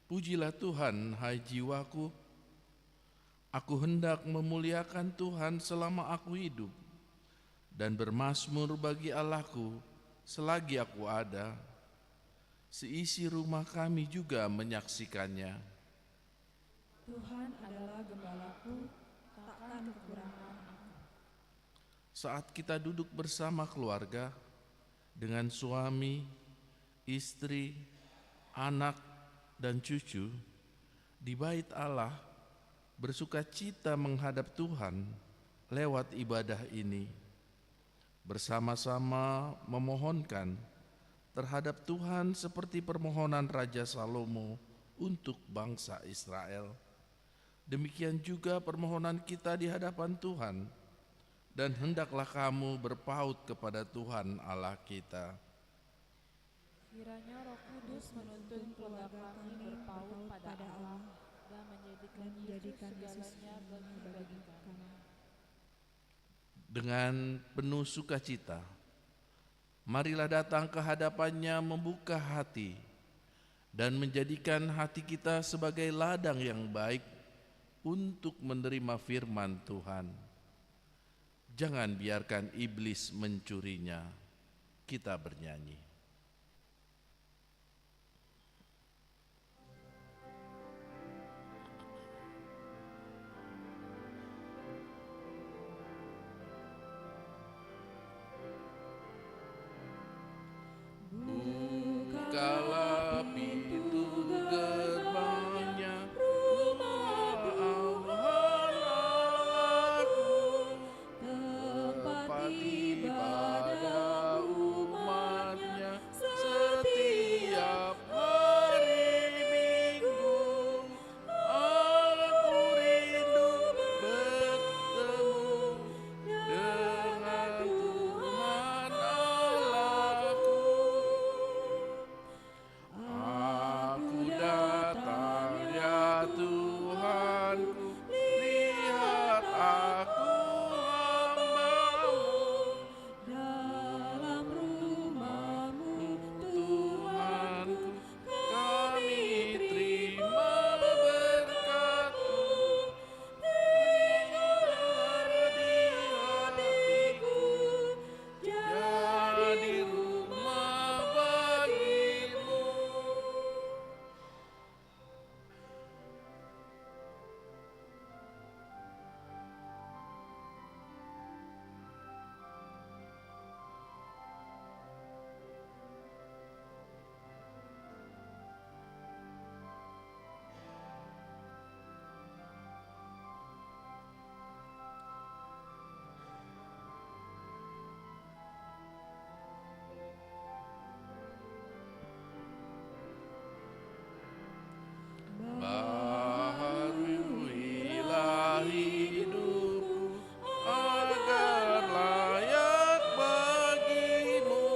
Pujilah Tuhan, hai jiwaku. Aku hendak memuliakan Tuhan selama aku hidup, dan bermazmur bagi Allahku selagi aku ada. Seisi rumah kami juga menyaksikannya. Tuhan adalah gembalaku, takkan kekurangan aku. Saat kita duduk bersama keluarga, dengan suami, istri, anak, dan cucu, di bait Allah, bersuka cita menghadap Tuhan lewat ibadah ini, bersama-sama memohonkan terhadap Tuhan seperti permohonan Raja Salomo untuk bangsa Israel. Demikian juga permohonan kita di hadapan Tuhan, dan hendaklah kamu berpaut kepada Tuhan Allah kita. Kiranya Roh Kudus menuntun keluarga kami berpaut pada Allah dan menjadikan Yesus segalanya bagi kami. Dengan penuh sukacita, marilah datang ke hadapannya membuka hati dan menjadikan hati kita sebagai ladang yang baik untuk menerima firman Tuhan. Jangan biarkan iblis mencurinya. Kita bernyanyi. Bukalah pintu gerbangnya, rumah Allahku, tempat ibadah umatnya setiap hari Minggu. Aku rindu bertemu dengan Tuhan Allahku. Aku datang ya Tuhanku, lihat aku hamba-Mu. Dalam rumah-Mu, Tuhanku, kami terima berkat-Mu. Tinggallah di hatiku, jadi rumah bagi-Mu. Baharuilah hidupku agar layak bagi-Mu.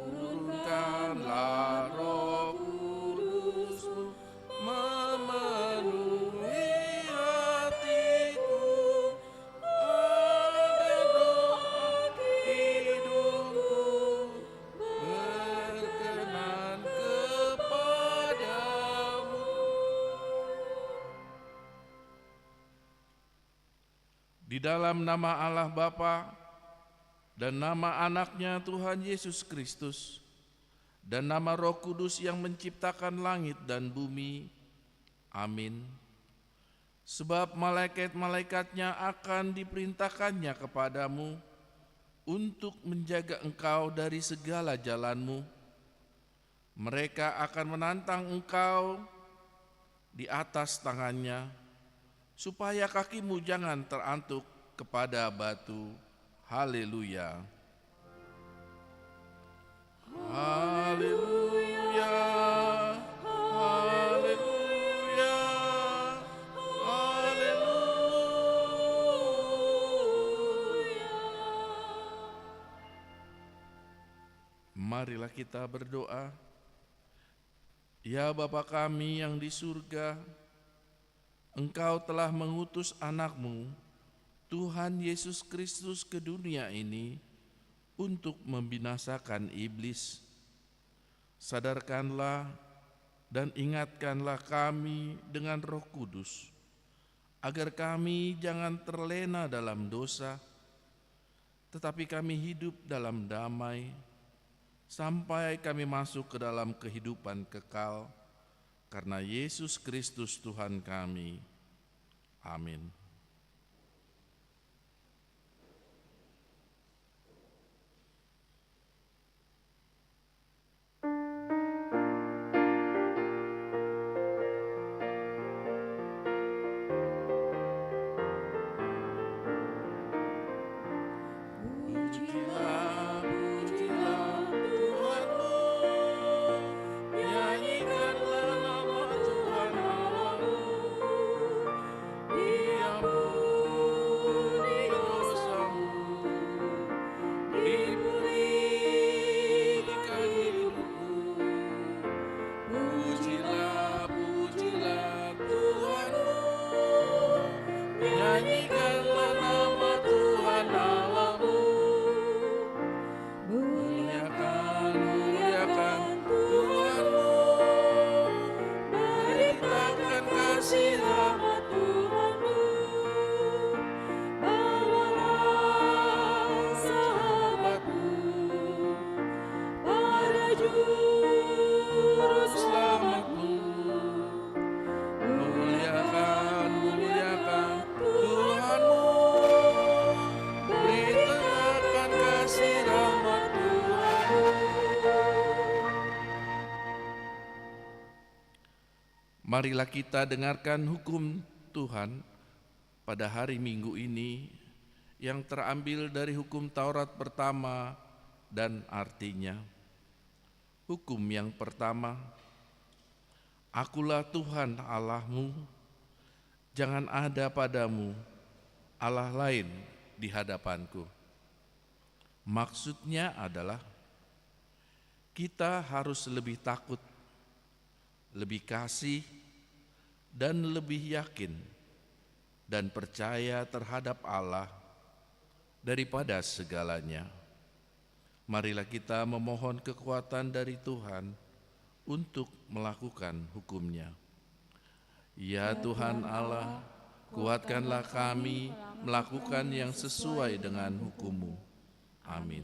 Turunkanlah Roh Kudus-Mu memenuhi hatiku, agar doa hidupku berkenan kepadamu. Di dalam nama Allah Bapa dan nama anaknya Tuhan Yesus Kristus dan nama Roh Kudus yang menciptakan langit dan bumi. Amin. Sebab malaikat-malaikatnya akan diperintahkannya kepadamu untuk menjaga engkau dari segala jalanmu. Mereka akan menantang engkau di atas tangannya, supaya kakimu jangan terantuk kepada batu. Haleluya. Haleluya. Haleluya. Haleluya. Marilah kita berdoa. Ya Bapa kami yang di surga, Engkau telah mengutus anak-Mu, Tuhan Yesus Kristus ke dunia ini untuk membinasakan iblis. Sadarkanlah dan ingatkanlah kami dengan Roh Kudus, agar kami jangan terlena dalam dosa, tetapi kami hidup dalam damai, sampai kami masuk ke dalam kehidupan kekal, karena Yesus Kristus Tuhan kami. Amin. Pujilah, pujilah Tuhanmu, nyanyikanlah nama Tuhan Allahmu. Diampuni dosamu, dipulihkan hidupmu. Pujilah, pujilah Tuhanmu, nyanyikanlah nama Tuhan Allahmu. Muliakan, muliakan Tuhanmu, beritakan kasih rahmat Tuhanmu. Bawalah sahabatmu pada juru selamatmu. Muliakan, muliakan Tuhanmu, beritakan kasih rahmat Tuhanmu. Marilah kita dengarkan hukum Tuhan pada hari Minggu ini yang terambil dari hukum Taurat pertama dan artinya. Hukum yang pertama, Akulah Tuhan Allahmu, jangan ada padamu Allah lain di hadapanku. Maksudnya adalah kita harus lebih takut, lebih kasih, dan lebih yakin dan percaya terhadap Allah daripada segalanya. Marilah kita memohon kekuatan dari Tuhan untuk melakukan hukum-Nya. Ya Tuhan Allah, kuatkanlah kami melakukan yang sesuai dengan hukum-Mu. Amin.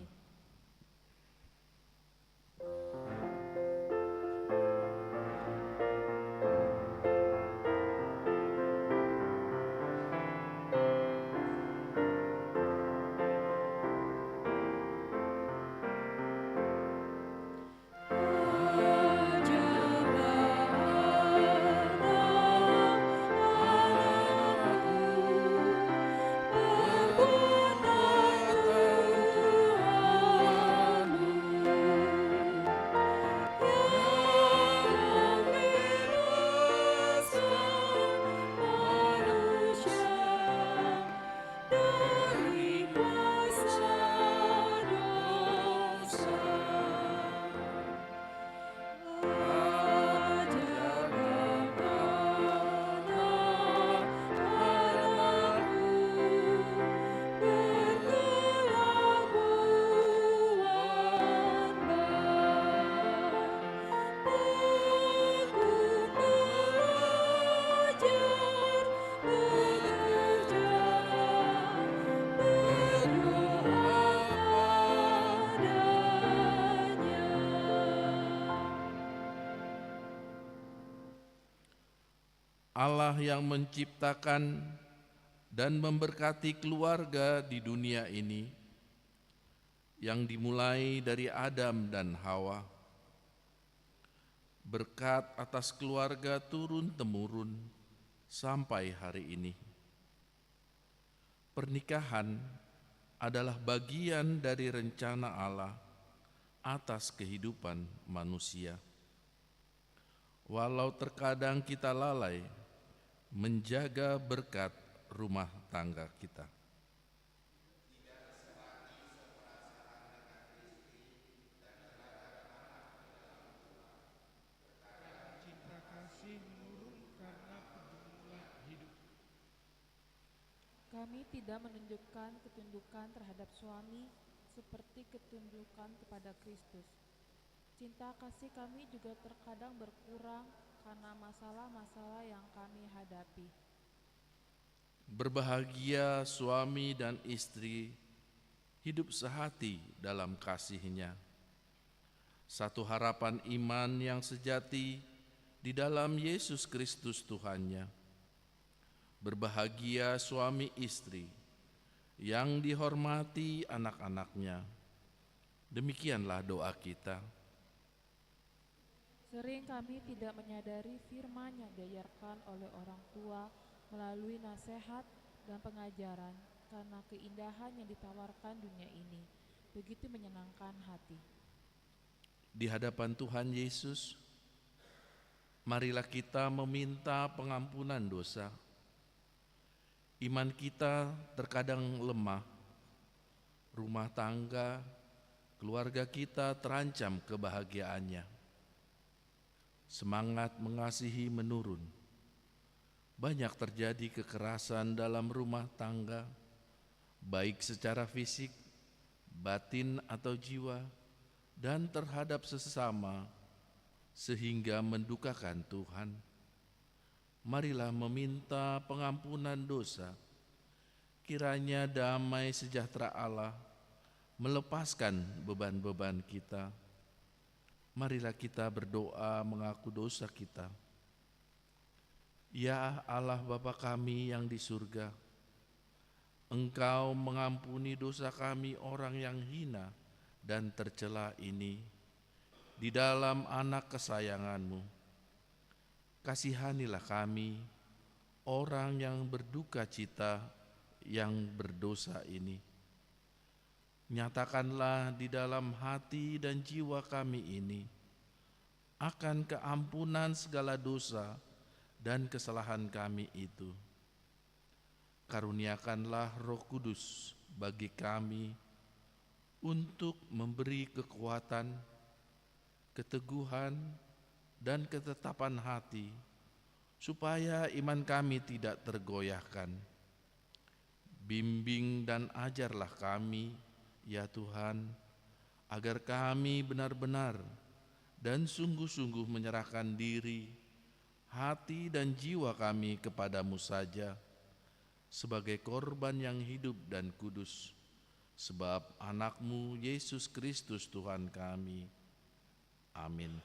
Allah yang menciptakan dan memberkati keluarga di dunia ini, yang dimulai dari Adam dan Hawa. Berkat atas keluarga turun-temurun sampai hari ini. Pernikahan adalah bagian dari rencana Allah atas kehidupan manusia. Walau terkadang kita lalai menjaga berkat rumah tangga kita. Cinta kasih menurun karena pergumulan hidup. Kami tidak menunjukkan ketundukan terhadap suami seperti ketundukan kepada Kristus. Cinta kasih kami juga terkadang berkurang karena masalah-masalah yang kami hadapi. Berbahagia suami dan istri hidup sehati dalam kasihnya. Satu harapan iman yang sejati di dalam Yesus Kristus Tuhannya. Berbahagia suami istri yang dihormati anak-anaknya. Demikianlah doa kita. Sering kami tidak menyadari firman yang diajarkan oleh orang tua melalui nasihat dan pengajaran karena keindahan yang ditawarkan dunia ini begitu menyenangkan hati. Di hadapan Tuhan Yesus, marilah kita meminta pengampunan dosa. Iman kita terkadang lemah, rumah tangga, keluarga kita terancam kebahagiaannya. Semangat mengasihi menurun. Banyak terjadi kekerasan dalam rumah tangga, baik secara fisik, batin atau jiwa, dan terhadap sesama, sehingga mendukakan Tuhan. Marilah meminta pengampunan dosa, kiranya damai sejahtera Allah melepaskan beban-beban kita. Marilah kita berdoa mengaku dosa kita. Ya Allah Bapa kami yang di surga, Engkau mengampuni dosa kami orang yang hina dan tercela ini di dalam anak kesayangan-Mu. Kasihanilah kami, orang yang berduka cita, yang berdosa ini. Nyatakanlah di dalam hati dan jiwa kami ini akan keampunan segala dosa dan kesalahan kami itu. Karuniakanlah Roh Kudus bagi kami untuk memberi kekuatan, keteguhan, dan ketetapan hati, supaya iman kami tidak tergoyahkan. Bimbing dan ajarlah kami, ya Tuhan, agar kami benar-benar dan sungguh-sungguh menyerahkan diri, hati dan jiwa kami kepadamu saja, sebagai korban yang hidup dan kudus, sebab anak-Mu Yesus Kristus Tuhan kami. Amin.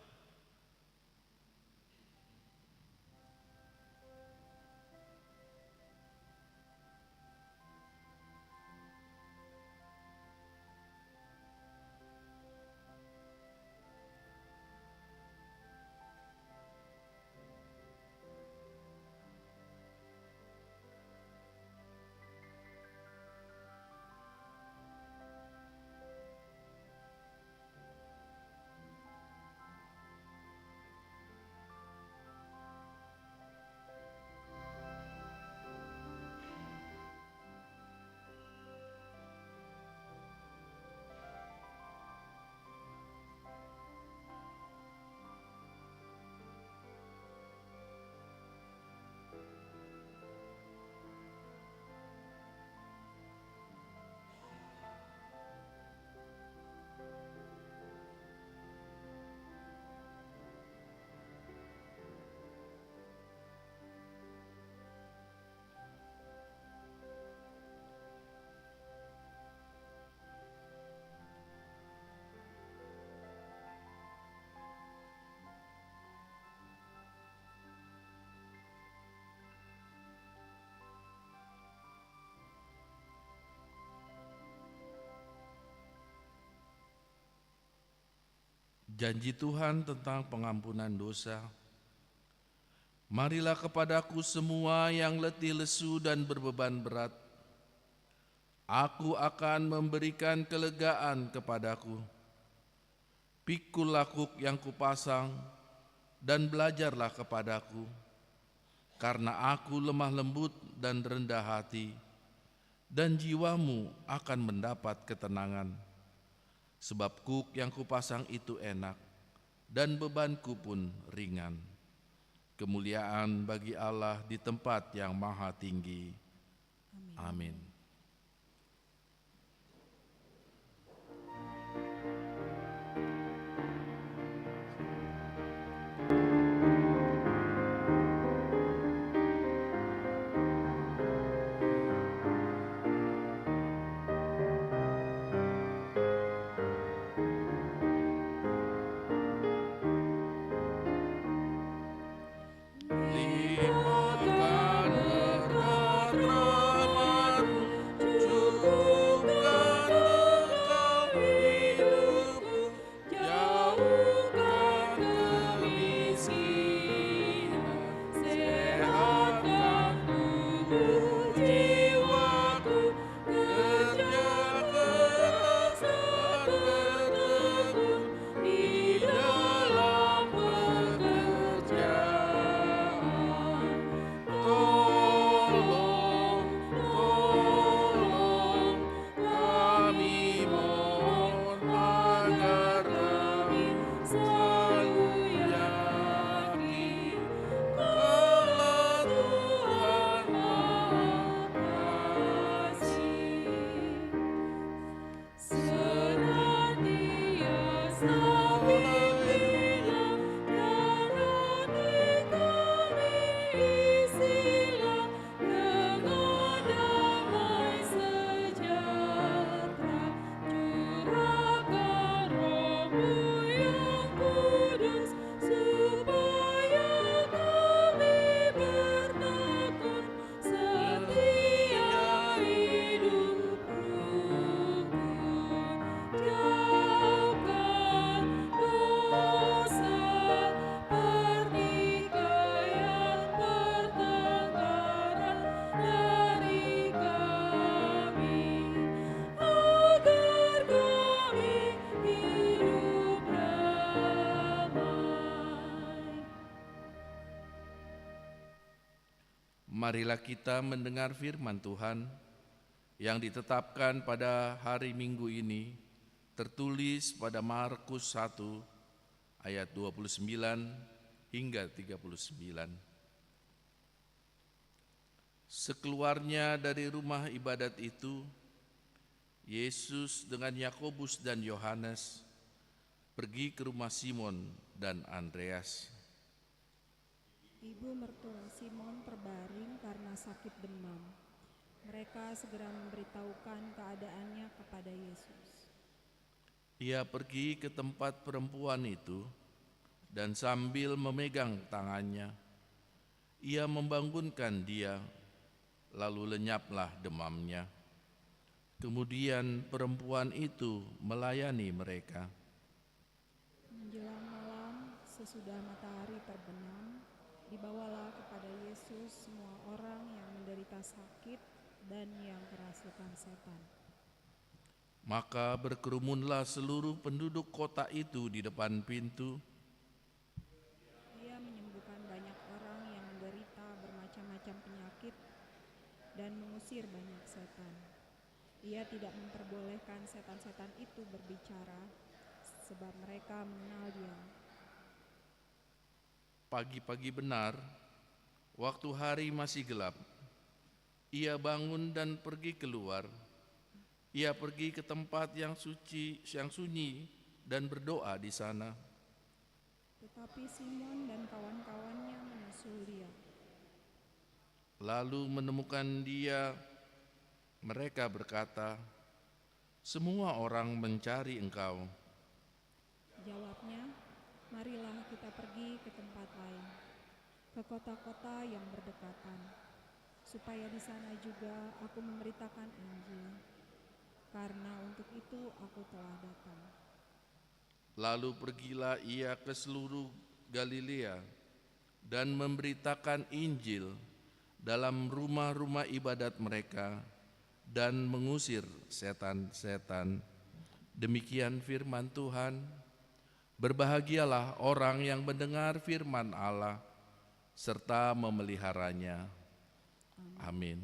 Janji Tuhan tentang pengampunan dosa. Marilah kepadaku semua yang letih lesu dan berbeban berat. Aku akan memberikan kelegaan kepadaku. Pikul lakuk yang kupasang dan belajarlah kepadaku, karena aku lemah lembut dan rendah hati, dan jiwamu akan mendapat ketenangan. Sebab kuk yang kupasang itu enak, dan bebanku pun ringan. Kemuliaan bagi Allah di tempat yang maha tinggi. Amin. Marilah kita mendengar firman Tuhan yang ditetapkan pada hari Minggu ini, tertulis pada Markus 1 ayat 29 hingga 39. Sekeluarnya dari rumah ibadat itu, Yesus dengan Yakobus dan Yohanes pergi ke rumah Simon dan Andreas. Ibu mertua Simon terbaring karena sakit demam. Mereka segera memberitahukan keadaannya kepada Yesus. Ia pergi ke tempat perempuan itu dan sambil memegang tangannya, ia membangunkan dia, lalu lenyaplah demamnya. Kemudian perempuan itu melayani mereka. Menjelang malam, sesudah matahari terbenam, dibawalah kepada Yesus semua orang yang menderita sakit dan yang kerasukan setan. Maka berkerumunlah seluruh penduduk kota itu di depan pintu. Ia menyembuhkan banyak orang yang menderita bermacam-macam penyakit dan mengusir banyak setan. Ia tidak memperbolehkan setan-setan itu berbicara, sebab mereka mengenal Dia. Pagi-pagi benar, waktu hari masih gelap, ia bangun dan pergi keluar. Ia pergi ke tempat yang suci, yang sunyi, dan berdoa di sana. Tetapi Simon dan kawan-kawannya menyusul Dia. Lalu menemukan dia, mereka berkata, "Semua orang mencari Engkau." Jawabnya, "Marilah kita pergi ke tempat lain, ke kota-kota yang berdekatan, supaya di sana juga aku memberitakan Injil, karena untuk itu aku telah datang." Lalu pergilah ia ke seluruh Galilea dan memberitakan Injil dalam rumah-rumah ibadat mereka dan mengusir setan-setan. Demikian firman Tuhan. Berbahagialah orang yang mendengar firman Allah serta memeliharanya. Amin.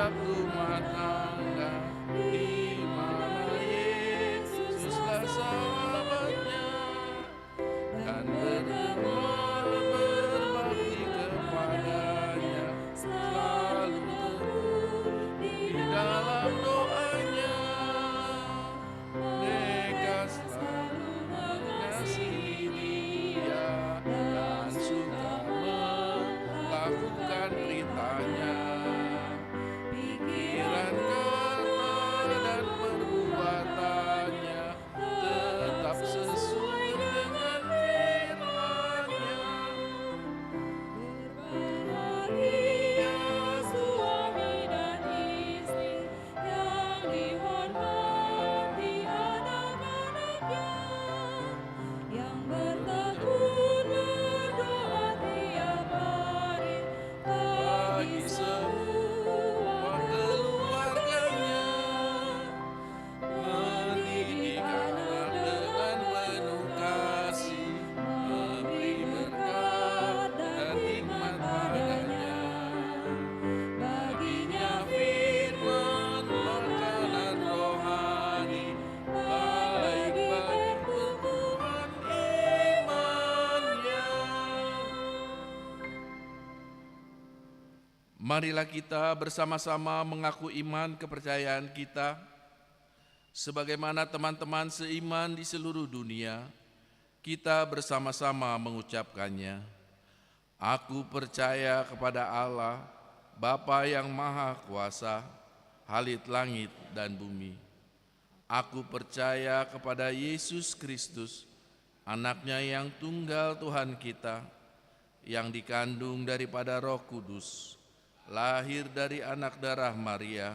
Tiap rumah tangga di mana Yesuslah sahabatnya, dan berdoa berbakti kepadanya, selalu teguh di dalam doanya. Mereka selalu mengasihi Dia dan suka melakukan perintahnya. Pikiran, kata, dan perbuatannya tetap sesuai dengan firman-Nya. Berbahagia suami dan istri yang dihormati anak-anaknya, yang bertekun berdoa tiap hari bagi semua keluarganya. Mendidik anak dengan penuh kasih, memberi berkat dan hikmat padanya. Baginya firman makanan rohani, baik bagi pertumbuhan imannya. Marilah kita bersama-sama mengaku iman kepercayaan kita, sebagaimana teman-teman seiman di seluruh dunia, kita bersama-sama mengucapkannya. Aku percaya kepada Allah, Bapa yang Maha Kuasa, Halik langit dan bumi. Aku percaya kepada Yesus Kristus, Anaknya yang tunggal Tuhan kita, yang dikandung daripada Roh Kudus, lahir dari anak darah Maria,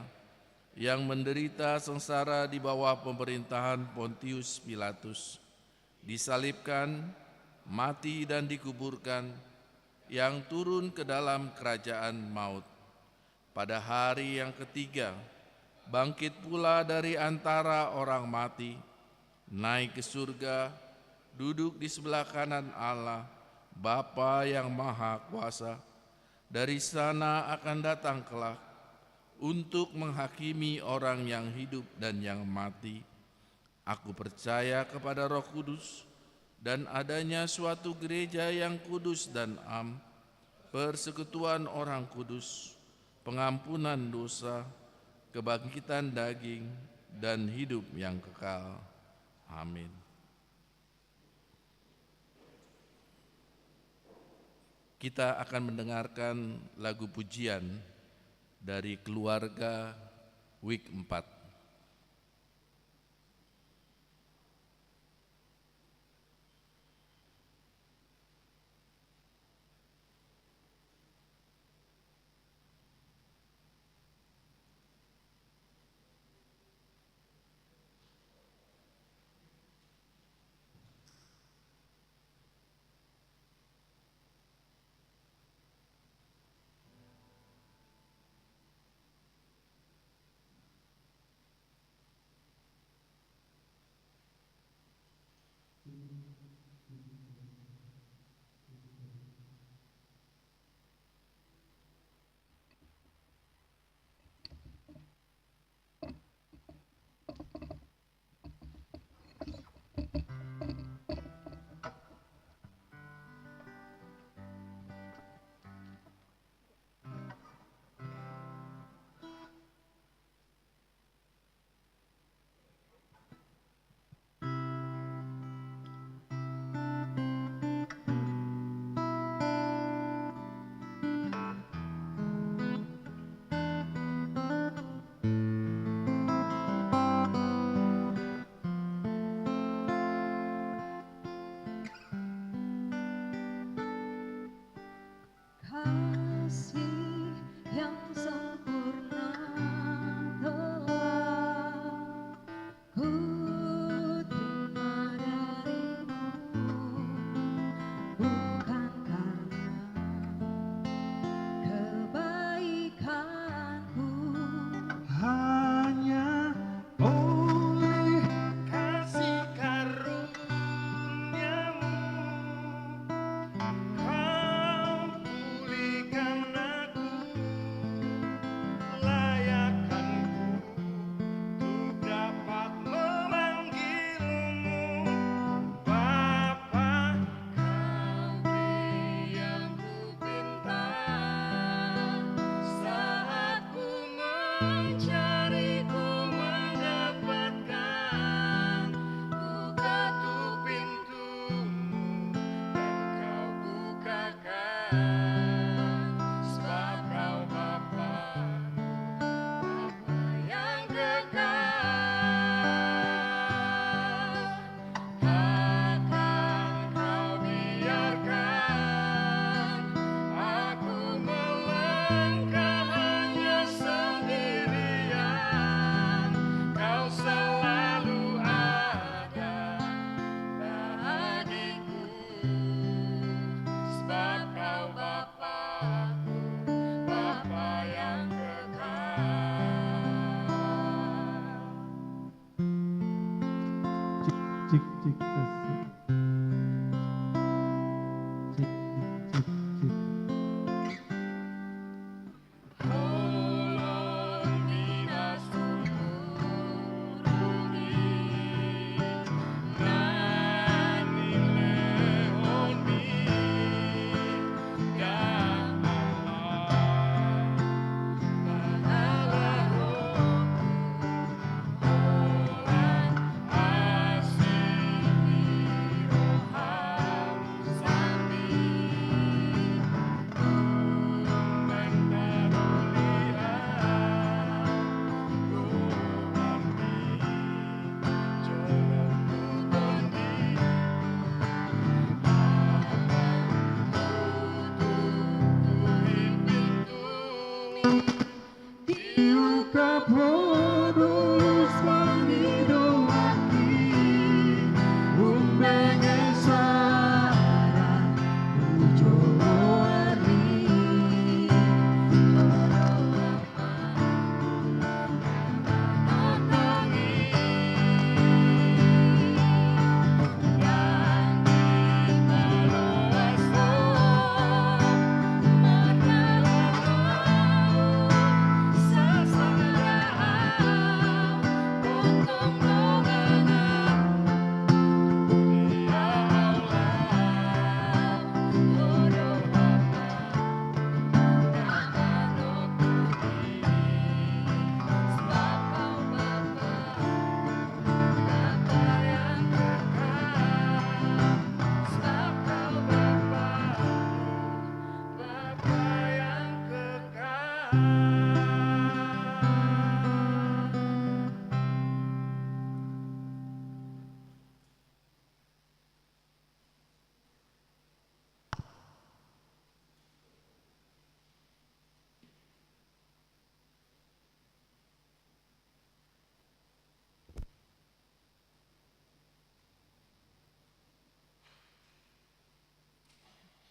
yang menderita sengsara di bawah pemerintahan Pontius Pilatus, disalibkan, mati dan dikuburkan, yang turun ke dalam kerajaan maut. Pada hari yang ketiga, bangkit pula dari antara orang mati, naik ke surga, duduk di sebelah kanan Allah, Bapa yang Maha Kuasa. Dari sana akan datang kelak untuk menghakimi orang yang hidup dan yang mati. Aku percaya kepada Roh Kudus dan adanya suatu gereja yang kudus dan am, persekutuan orang kudus, pengampunan dosa, kebangkitan daging, dan hidup yang kekal. Amin. Kita akan mendengarkan lagu pujian dari keluarga Week 4.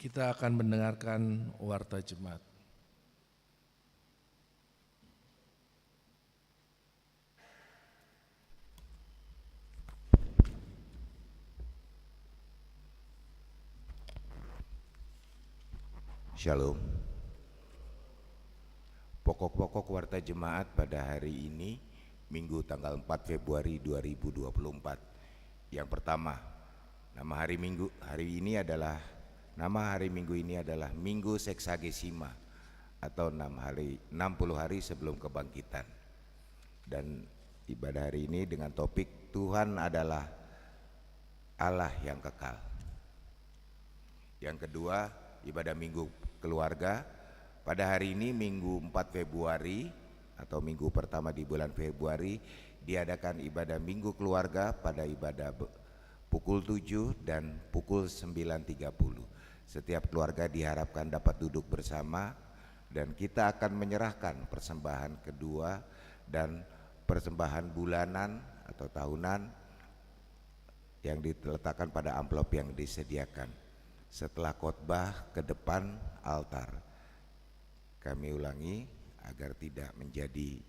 Kita akan mendengarkan warta jemaat. Shalom. Pokok-pokok warta jemaat pada hari ini, Minggu tanggal 4 Februari 2024. Yang pertama, nama hari Minggu ini adalah Minggu Seksagesima atau 60 hari sebelum kebangkitan. Dan ibadah hari ini dengan topik Tuhan adalah Allah yang kekal. Yang kedua, ibadah Minggu Keluarga. Pada hari ini Minggu 4 Februari atau minggu pertama di bulan Februari diadakan ibadah Minggu Keluarga pada ibadah pukul 7 dan pukul 9.30. Setiap keluarga diharapkan dapat duduk bersama dan kita akan menyerahkan persembahan kedua dan persembahan bulanan atau tahunan yang diletakkan pada amplop yang disediakan setelah khotbah ke depan altar. Kami ulangi agar tidak menjadi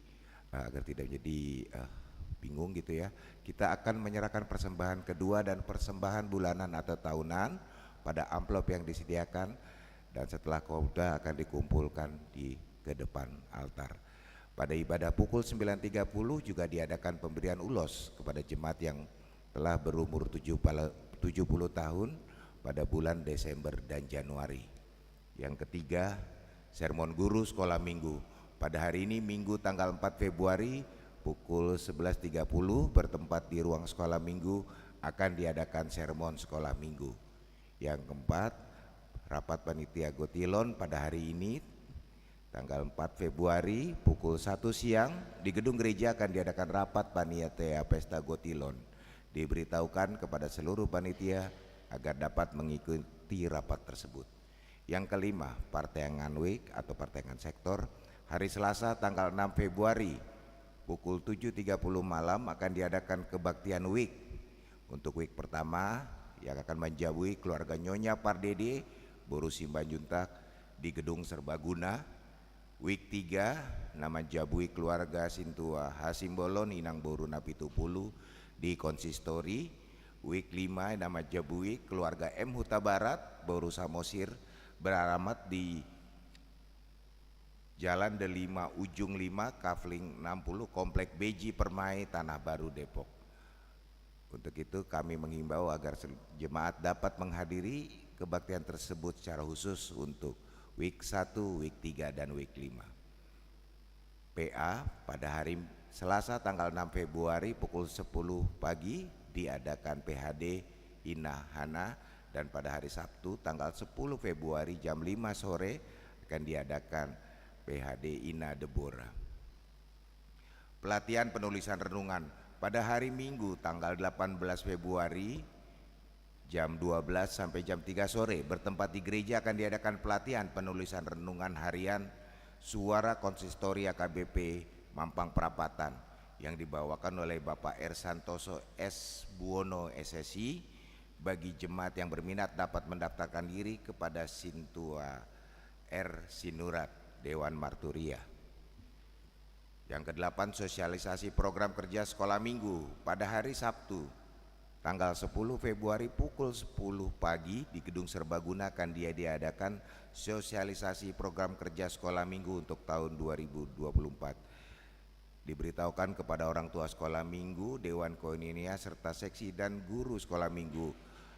bingung gitu ya. Kita akan menyerahkan persembahan kedua dan persembahan bulanan atau tahunan pada amplop yang disediakan dan setelah khotbah akan dikumpulkan ke depan altar. Pada ibadah pukul 9.30 juga diadakan pemberian ulos kepada jemaat yang telah berumur 70 tahun pada bulan Desember dan Januari. Yang ketiga, sermon guru sekolah minggu. Pada hari ini Minggu tanggal 4 Februari pukul 11.30 bertempat di ruang sekolah minggu akan diadakan sermon sekolah minggu. Yang keempat, rapat panitia Gotilon pada hari ini tanggal 4 Februari pukul 1 siang di gedung gereja akan diadakan rapat panitia pesta Gotilon. Diberitahukan kepada seluruh panitia agar dapat mengikuti rapat tersebut. Yang kelima, Partengan Week atau Partengan Sektor hari Selasa tanggal 6 Februari pukul 7.30 malam akan diadakan kebaktian week. Untuk week pertama yang akan menjabui keluarga Nyonya Pardede Boru Simbanjuntak di Gedung Serbaguna. Week 3 nama jabui keluarga Sintua Hasimbolon Inang Boru Napitupulu di Konsistori. Week 5 nama jabui keluarga M Huta Barat Boru Samosir beralamat di Jalan Delima Ujung 5 Kafling 60 Komplek Beji Permai Tanah Baru Depok. Untuk itu kami menghimbau agar jemaat dapat menghadiri kebaktian tersebut secara khusus untuk week 1, week 3 dan week 5. PA pada hari Selasa tanggal 6 Februari pukul 10 pagi diadakan PHD Ina Hana. Dan pada hari Sabtu tanggal 10 Februari jam 5 sore akan diadakan PHD Ina Deborah. Pelatihan penulisan renungan pada hari Minggu tanggal 18 Februari jam 12 sampai jam 3 sore bertempat di gereja akan diadakan pelatihan penulisan renungan harian Suara Konsistori AKBP Mampang Perapatan yang dibawakan oleh Bapak R. Santoso S. Buwono SSI. Bagi jemaat yang berminat dapat mendaftarkan diri kepada Sintua R. Sinurat Dewan Marturia. Yang kedelapan, sosialisasi program kerja sekolah minggu pada hari Sabtu tanggal 10 Februari pukul 10 pagi di Gedung Serbaguna akan diadakan sosialisasi program kerja sekolah minggu untuk tahun 2024. Diberitahukan kepada orang tua sekolah minggu, Dewan Koinonia serta seksi dan guru sekolah minggu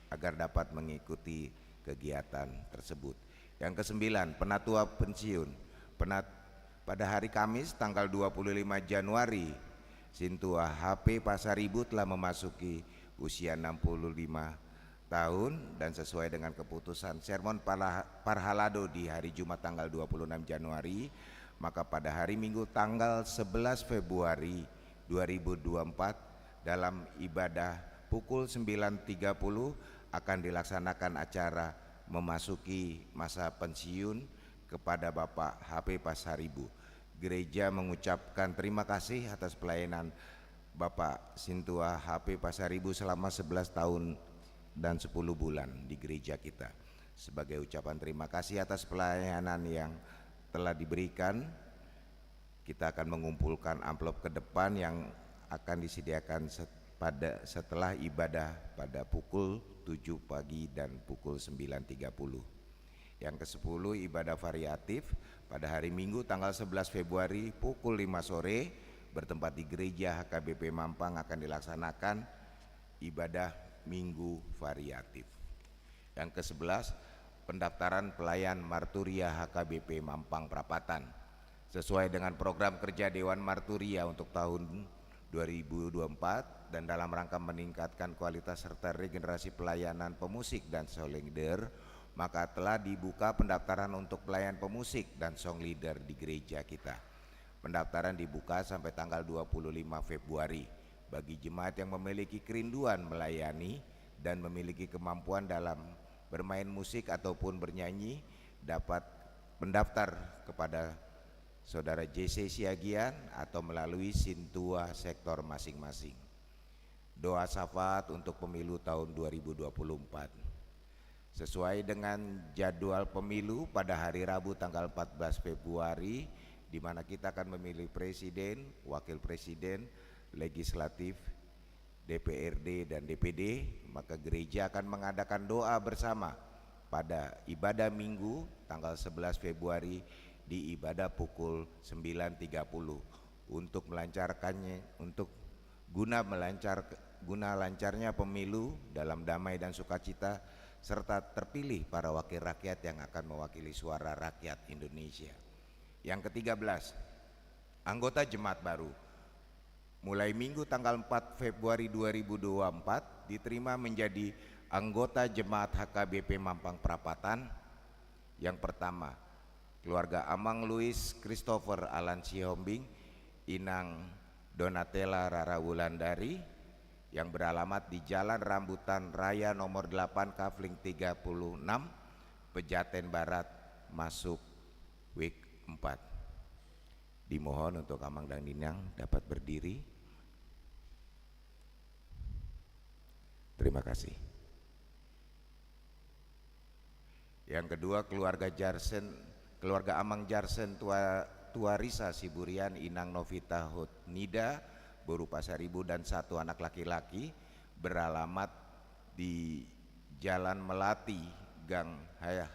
agar dapat mengikuti kegiatan tersebut. Yang kesembilan, penatua pensiun. Pada hari Kamis tanggal 25 Januari, Sintua HP Pasaribu telah memasuki usia 65 tahun dan sesuai dengan keputusan Sermon Parhalado di hari Jumat tanggal 26 Januari, maka pada hari Minggu tanggal 11 Februari 2024 dalam ibadah pukul 9.30 akan dilaksanakan acara memasuki masa pensiun kepada Bapak HP Pasaribu. Gereja mengucapkan terima kasih atas pelayanan Bapak Sintua HP Pasaribu selama 11 tahun dan 10 bulan di gereja kita. Sebagai ucapan terima kasih atas pelayanan yang telah diberikan, kita akan mengumpulkan amplop ke depan yang akan disediakan setelah ibadah pada pukul 7 pagi dan pukul 9.30. Yang ke-10 ibadah variatif pada hari Minggu tanggal 11 Februari pukul 5 sore bertempat di Gereja HKBP Mampang akan dilaksanakan ibadah Minggu variatif. Yang ke-11 pendaftaran pelayan Marturia HKBP Mampang Prapatan sesuai dengan program kerja Dewan Marturia untuk tahun 2024 dan dalam rangka meningkatkan kualitas serta regenerasi pelayanan pemusik dan song leader, maka telah dibuka pendaftaran untuk pelayan pemusik dan song leader di gereja kita. Pendaftaran dibuka sampai tanggal 25 Februari bagi jemaat yang memiliki kerinduan melayani dan memiliki kemampuan dalam bermain musik ataupun bernyanyi dapat mendaftar kepada Saudara JC Siagian atau melalui Sintua sektor masing-masing. Doa syafaat untuk pemilu tahun 2024. Sesuai dengan jadwal pemilu pada hari Rabu tanggal 14 Februari di mana kita akan memilih presiden, wakil presiden, legislatif, DPRD dan DPD, maka gereja akan mengadakan doa bersama pada ibadah Minggu tanggal 11 Februari di ibadah pukul 9.30 untuk guna lancarnya pemilu dalam damai dan sukacita serta terpilih para wakil rakyat yang akan mewakili suara rakyat Indonesia. Yang ke-13, anggota jemaat baru mulai Minggu tanggal 4 Februari 2024 diterima menjadi anggota jemaat HKBP Mampang Prapatan. Yang pertama, keluarga Amang Louis Christopher Alan Sihombing, Inang Donatella Rara Wulandari yang beralamat di Jalan Rambutan Raya nomor 8 Kafling 36 Pejaten Barat masuk week 4. Dimohon untuk Amang dan Ninang dapat berdiri. Terima kasih. Yang kedua, keluarga Amang Jarsen Tuarisa Siburian Inang Novita Hotnida berupa Pasaribu dan satu anak laki-laki beralamat di Jalan Melati Gang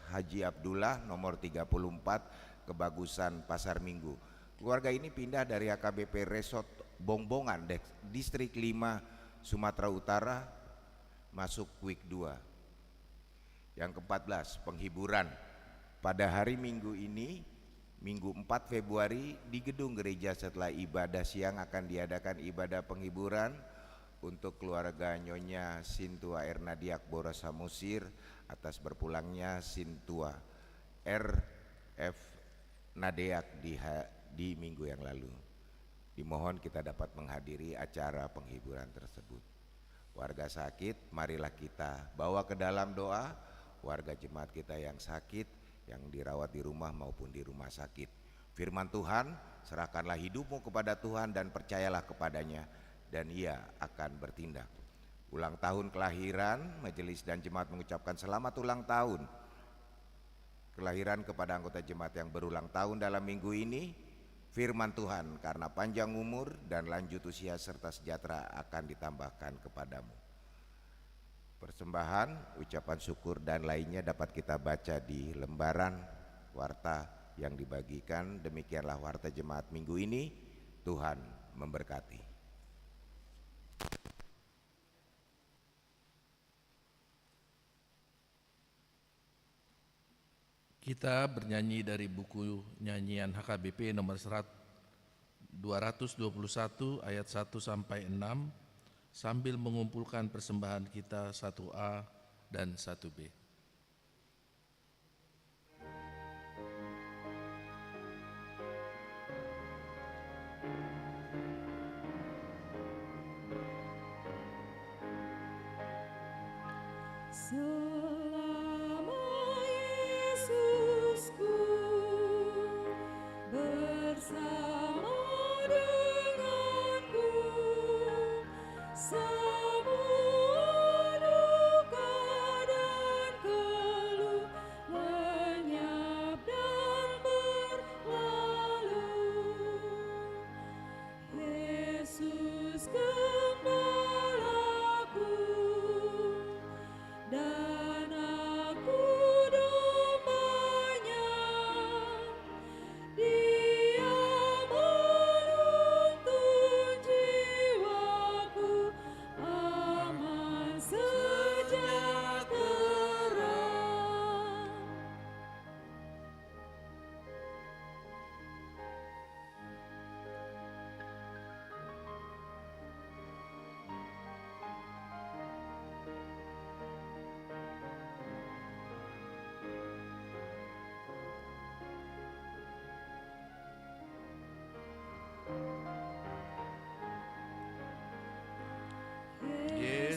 Haji Abdullah nomor 34 Kebagusan Pasar Minggu. Keluarga ini pindah dari HKBP Resort Bongbongan Distrik 5 Sumatera Utara masuk week 2. Yang ke-14, penghiburan pada hari Minggu ini Minggu 4 Februari di gedung gereja setelah ibadah siang akan diadakan ibadah penghiburan untuk keluarga Nyonya Sintua Ernadiak Bora Samusir atas berpulangnya Sintua RF Nadeak di minggu yang lalu. Dimohon kita dapat menghadiri acara penghiburan tersebut. Warga sakit, marilah kita bawa ke dalam doa warga jemaat kita yang sakit, yang dirawat di rumah maupun di rumah sakit. Firman Tuhan, serahkanlah hidupmu kepada Tuhan dan percayalah kepadanya dan Ia akan bertindak. Ulang tahun kelahiran, majelis dan jemaat mengucapkan selamat ulang tahun kelahiran kepada anggota jemaat yang berulang tahun dalam minggu ini. Firman Tuhan, karena panjang umur dan lanjut usia serta sejahtera akan ditambahkan kepadamu. Persembahan, ucapan syukur dan lainnya dapat kita baca di lembaran warta yang dibagikan. Demikianlah warta jemaat minggu ini. Tuhan memberkati. Kita bernyanyi dari buku nyanyian HKBP nomor 221 ayat 1 sampai 6 sambil mengumpulkan persembahan kita 1A dan 1B. Selama Yesusku bersama denganku, semua duka dan keluh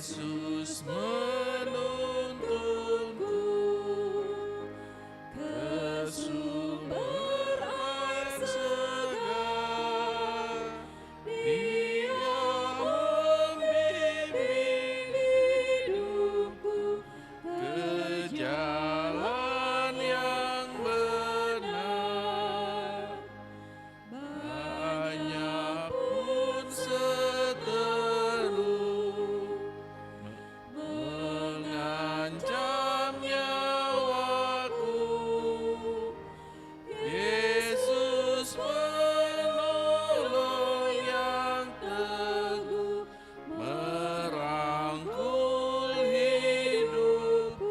Yesus menuntunku ke sumber air segar. Dia membimbing hidupku ke jalan yang benar. Banyak pun seteru mengancam nyawaku, Yesus menolong yang teguh, merangkul hidupku.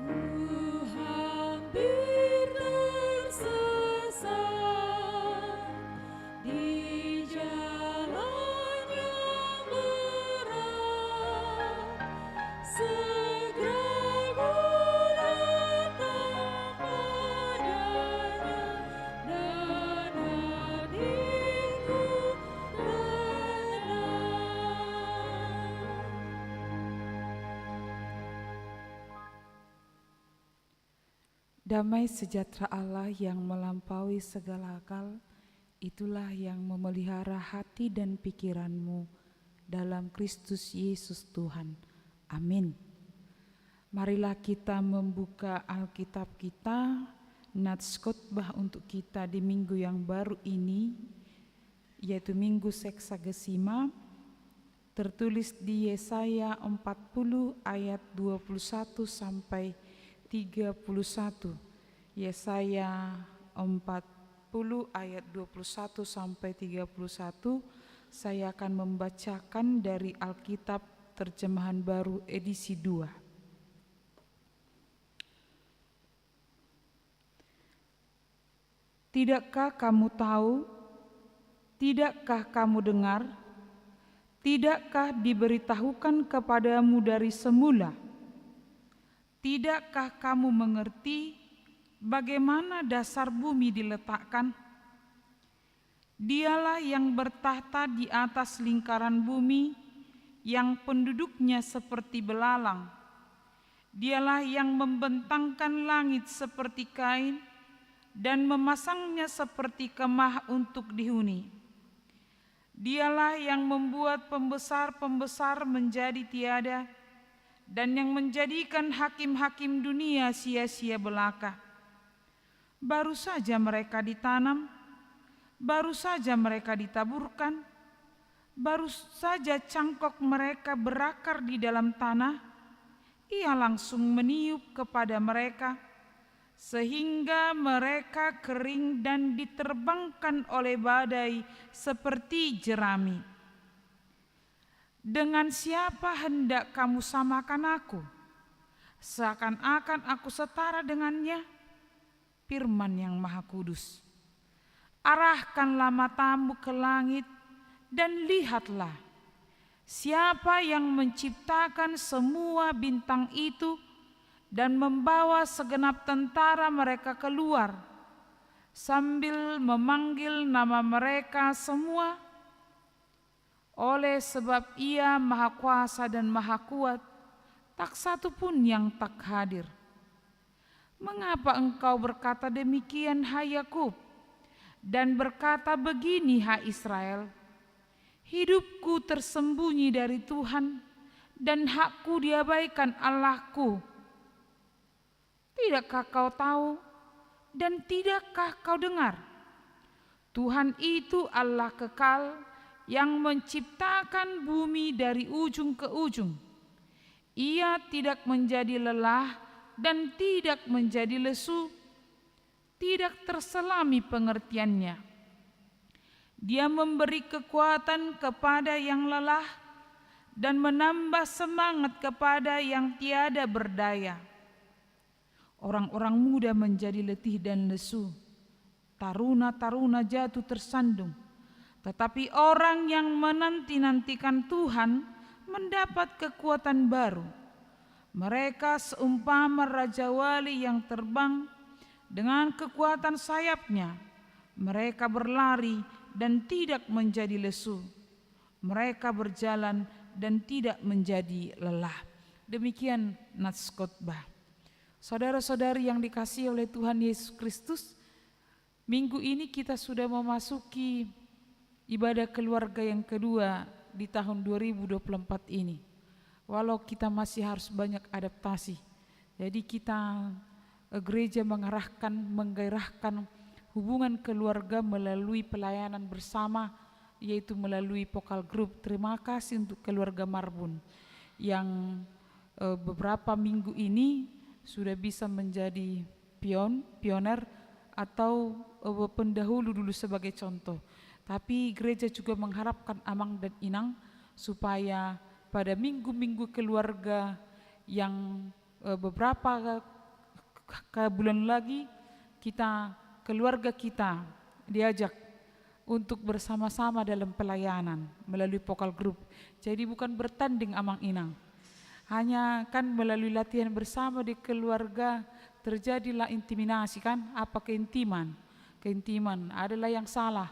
Ku hampir tersesat di jalan yang berat. Segera ku datang padanya dan hatiku tenang. Damai sejahtera Allah yang melampaui segala akal, itulah yang memelihara hati dan pikiranmu dalam Kristus Yesus Tuhan. Amin. Marilah kita membuka Alkitab kita, nats khotbah untuk kita di minggu yang baru ini, yaitu Minggu Seksagesima, tertulis di Yesaya 40 ayat 21 sampai 31. Yesaya 40 ayat 21 sampai 31. Saya akan membacakan dari Alkitab Terjemahan Baru edisi 2. Tidakkah kamu tahu? Tidakkah kamu dengar? Tidakkah diberitahukan kepadamu dari semula? Tidakkah kamu mengerti bagaimana dasar bumi diletakkan? Dialah yang bertahta di atas lingkaran bumi, yang penduduknya seperti belalang. Dialah yang membentangkan langit seperti kain dan memasangnya seperti kemah untuk dihuni. Dialah yang membuat pembesar-pembesar menjadi tiada, dan yang menjadikan hakim-hakim dunia sia-sia belaka. Baru saja mereka ditanam, baru saja mereka ditaburkan, baru saja cangkok mereka berakar di dalam tanah, ia langsung meniup kepada mereka, sehingga mereka kering dan diterbangkan oleh badai seperti jerami. Dengan siapa hendak kamu samakan aku? Seakan-akan aku setara dengannya, firman yang Maha Kudus. Arahkanlah matamu ke langit dan lihatlah, siapa yang menciptakan semua bintang itu dan membawa segenap tentara mereka keluar, sambil memanggil nama mereka semua. Oleh sebab Ia Maha Kuasa dan Maha Kuat, tak satu pun yang tak hadir. Mengapa engkau berkata demikian, hai Yakub, dan berkata begini, hai Israel? Hidupku tersembunyi dari Tuhan, dan hakku diabaikan Allahku. Tidakkah kau tahu, dan tidakkah kau dengar? Tuhan itu Allah kekal, yang menciptakan bumi dari ujung ke ujung. Ia tidak menjadi lelah dan tidak menjadi lesu, tidak terselami pengertiannya. Dia memberi kekuatan kepada yang lelah dan menambah semangat kepada yang tiada berdaya. Orang-orang muda menjadi letih dan lesu, taruna-taruna jatuh tersandung. Tetapi orang yang menanti-nantikan Tuhan mendapat kekuatan baru. Mereka seumpama raja wali yang terbang dengan kekuatan sayapnya. Mereka berlari dan tidak menjadi lesu. Mereka berjalan dan tidak menjadi lelah. Demikian nats khotbah. Saudara-saudari yang dikasihi oleh Tuhan Yesus Kristus, minggu ini kita sudah memasuki ibadah keluarga yang kedua di tahun 2024 ini. Walau kita masih harus banyak adaptasi. Jadi kita gereja menggairahkan hubungan keluarga melalui pelayanan bersama, yaitu melalui Pokal Group. Terima kasih untuk keluarga Marbun yang beberapa minggu ini sudah bisa menjadi pioner atau pendahulu dulu sebagai contoh. Tapi gereja juga mengharapkan Amang dan Inang supaya pada minggu-minggu keluarga yang beberapa bulan lagi keluarga kita diajak untuk bersama-sama dalam pelayanan melalui Pokal Group. Jadi bukan bertanding Amang Inang. Hanya kan melalui latihan bersama di keluarga terjadilah intimidasi kan, apa keintiman. Keintiman adalah yang salah.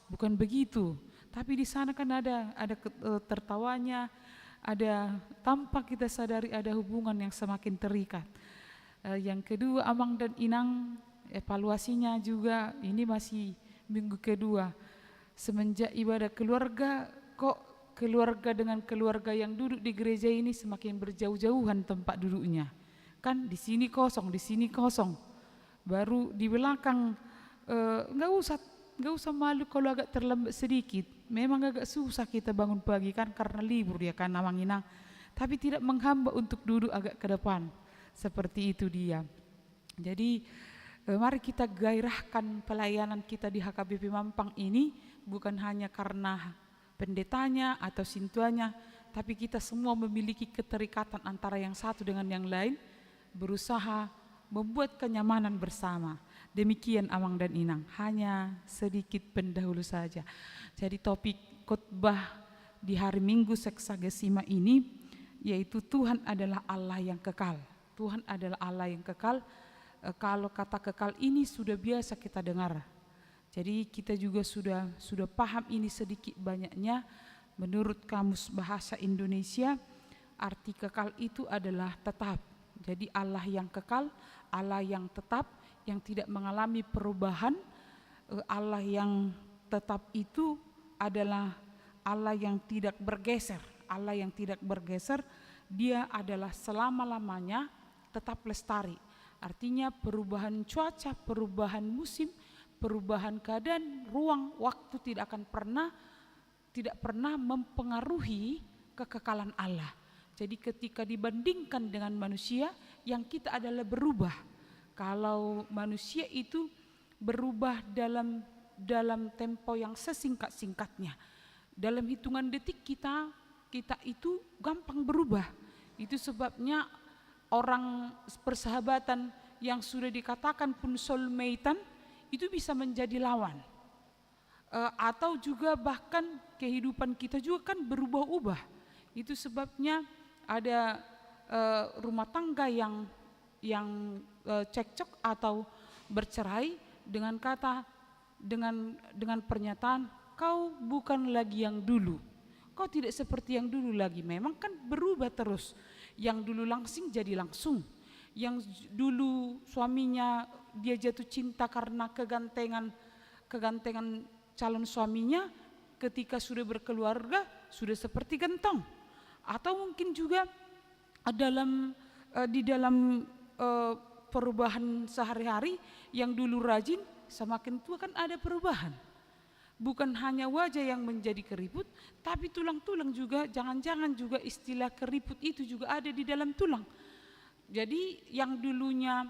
Bukan begitu. Tapi di sana kan ada tertawanya, ada tanpa kita sadari ada hubungan yang semakin terikat. Yang kedua, Amang dan Inang evaluasinya juga ini masih minggu kedua. Semenjak ibadah keluarga, kok keluarga dengan keluarga yang duduk di gereja ini semakin berjauh-jauhan tempat duduknya. Kan di sini kosong. Baru di belakang nggak usah malu kalau agak terlambat sedikit. Memang agak susah kita bangun pagi kan karena libur ya kan Amang Inang. Tapi tidak menghamba untuk duduk agak ke depan. Seperti itu dia. Jadi mari kita gairahkan pelayanan kita di HKBP Mampang ini bukan hanya karena pendetanya atau sintuanya, tapi kita semua memiliki keterikatan antara yang satu dengan yang lain, berusaha membuat kenyamanan bersama. Demikian Amang dan Inang, hanya sedikit pendahulu saja. Jadi topik khotbah di hari Minggu Seksagesima ini yaitu Tuhan adalah Allah yang kekal. Tuhan adalah Allah yang kekal. Kalau kata kekal ini sudah biasa kita dengar. Jadi kita juga sudah paham ini sedikit banyaknya. Menurut Kamus Bahasa Indonesia, arti kekal itu adalah tetap. Jadi Allah yang kekal, Allah yang tetap, yang tidak mengalami perubahan. Allah yang tetap itu adalah Allah yang tidak bergeser. Allah yang tidak bergeser, dia adalah selama-lamanya tetap lestari. Artinya perubahan cuaca, perubahan musim, perubahan keadaan, ruang, waktu tidak pernah mempengaruhi kekekalan Allah. Jadi ketika dibandingkan dengan manusia, yang kita adalah berubah. Kalau manusia itu berubah dalam tempo yang sesingkat-singkatnya. Dalam hitungan detik kita itu gampang berubah. Itu sebabnya orang persahabatan yang sudah dikatakan pun soulmate-an itu bisa menjadi lawan. Atau juga bahkan kehidupan kita juga kan berubah-ubah. Itu sebabnya ada rumah tangga yang cekcok atau bercerai dengan pernyataan kau bukan lagi yang dulu. Kau tidak seperti yang dulu lagi. Memang kan berubah terus. Yang dulu langsing jadi langsung. Yang dulu suaminya dia jatuh cinta karena kegantengan calon suaminya, ketika sudah berkeluarga sudah seperti gentong. Atau mungkin juga di dalam perubahan sehari-hari, yang dulu rajin semakin tua kan ada perubahan. Bukan hanya wajah yang menjadi keriput, tapi tulang-tulang juga, jangan-jangan juga istilah keriput itu juga ada di dalam tulang. Jadi yang dulunya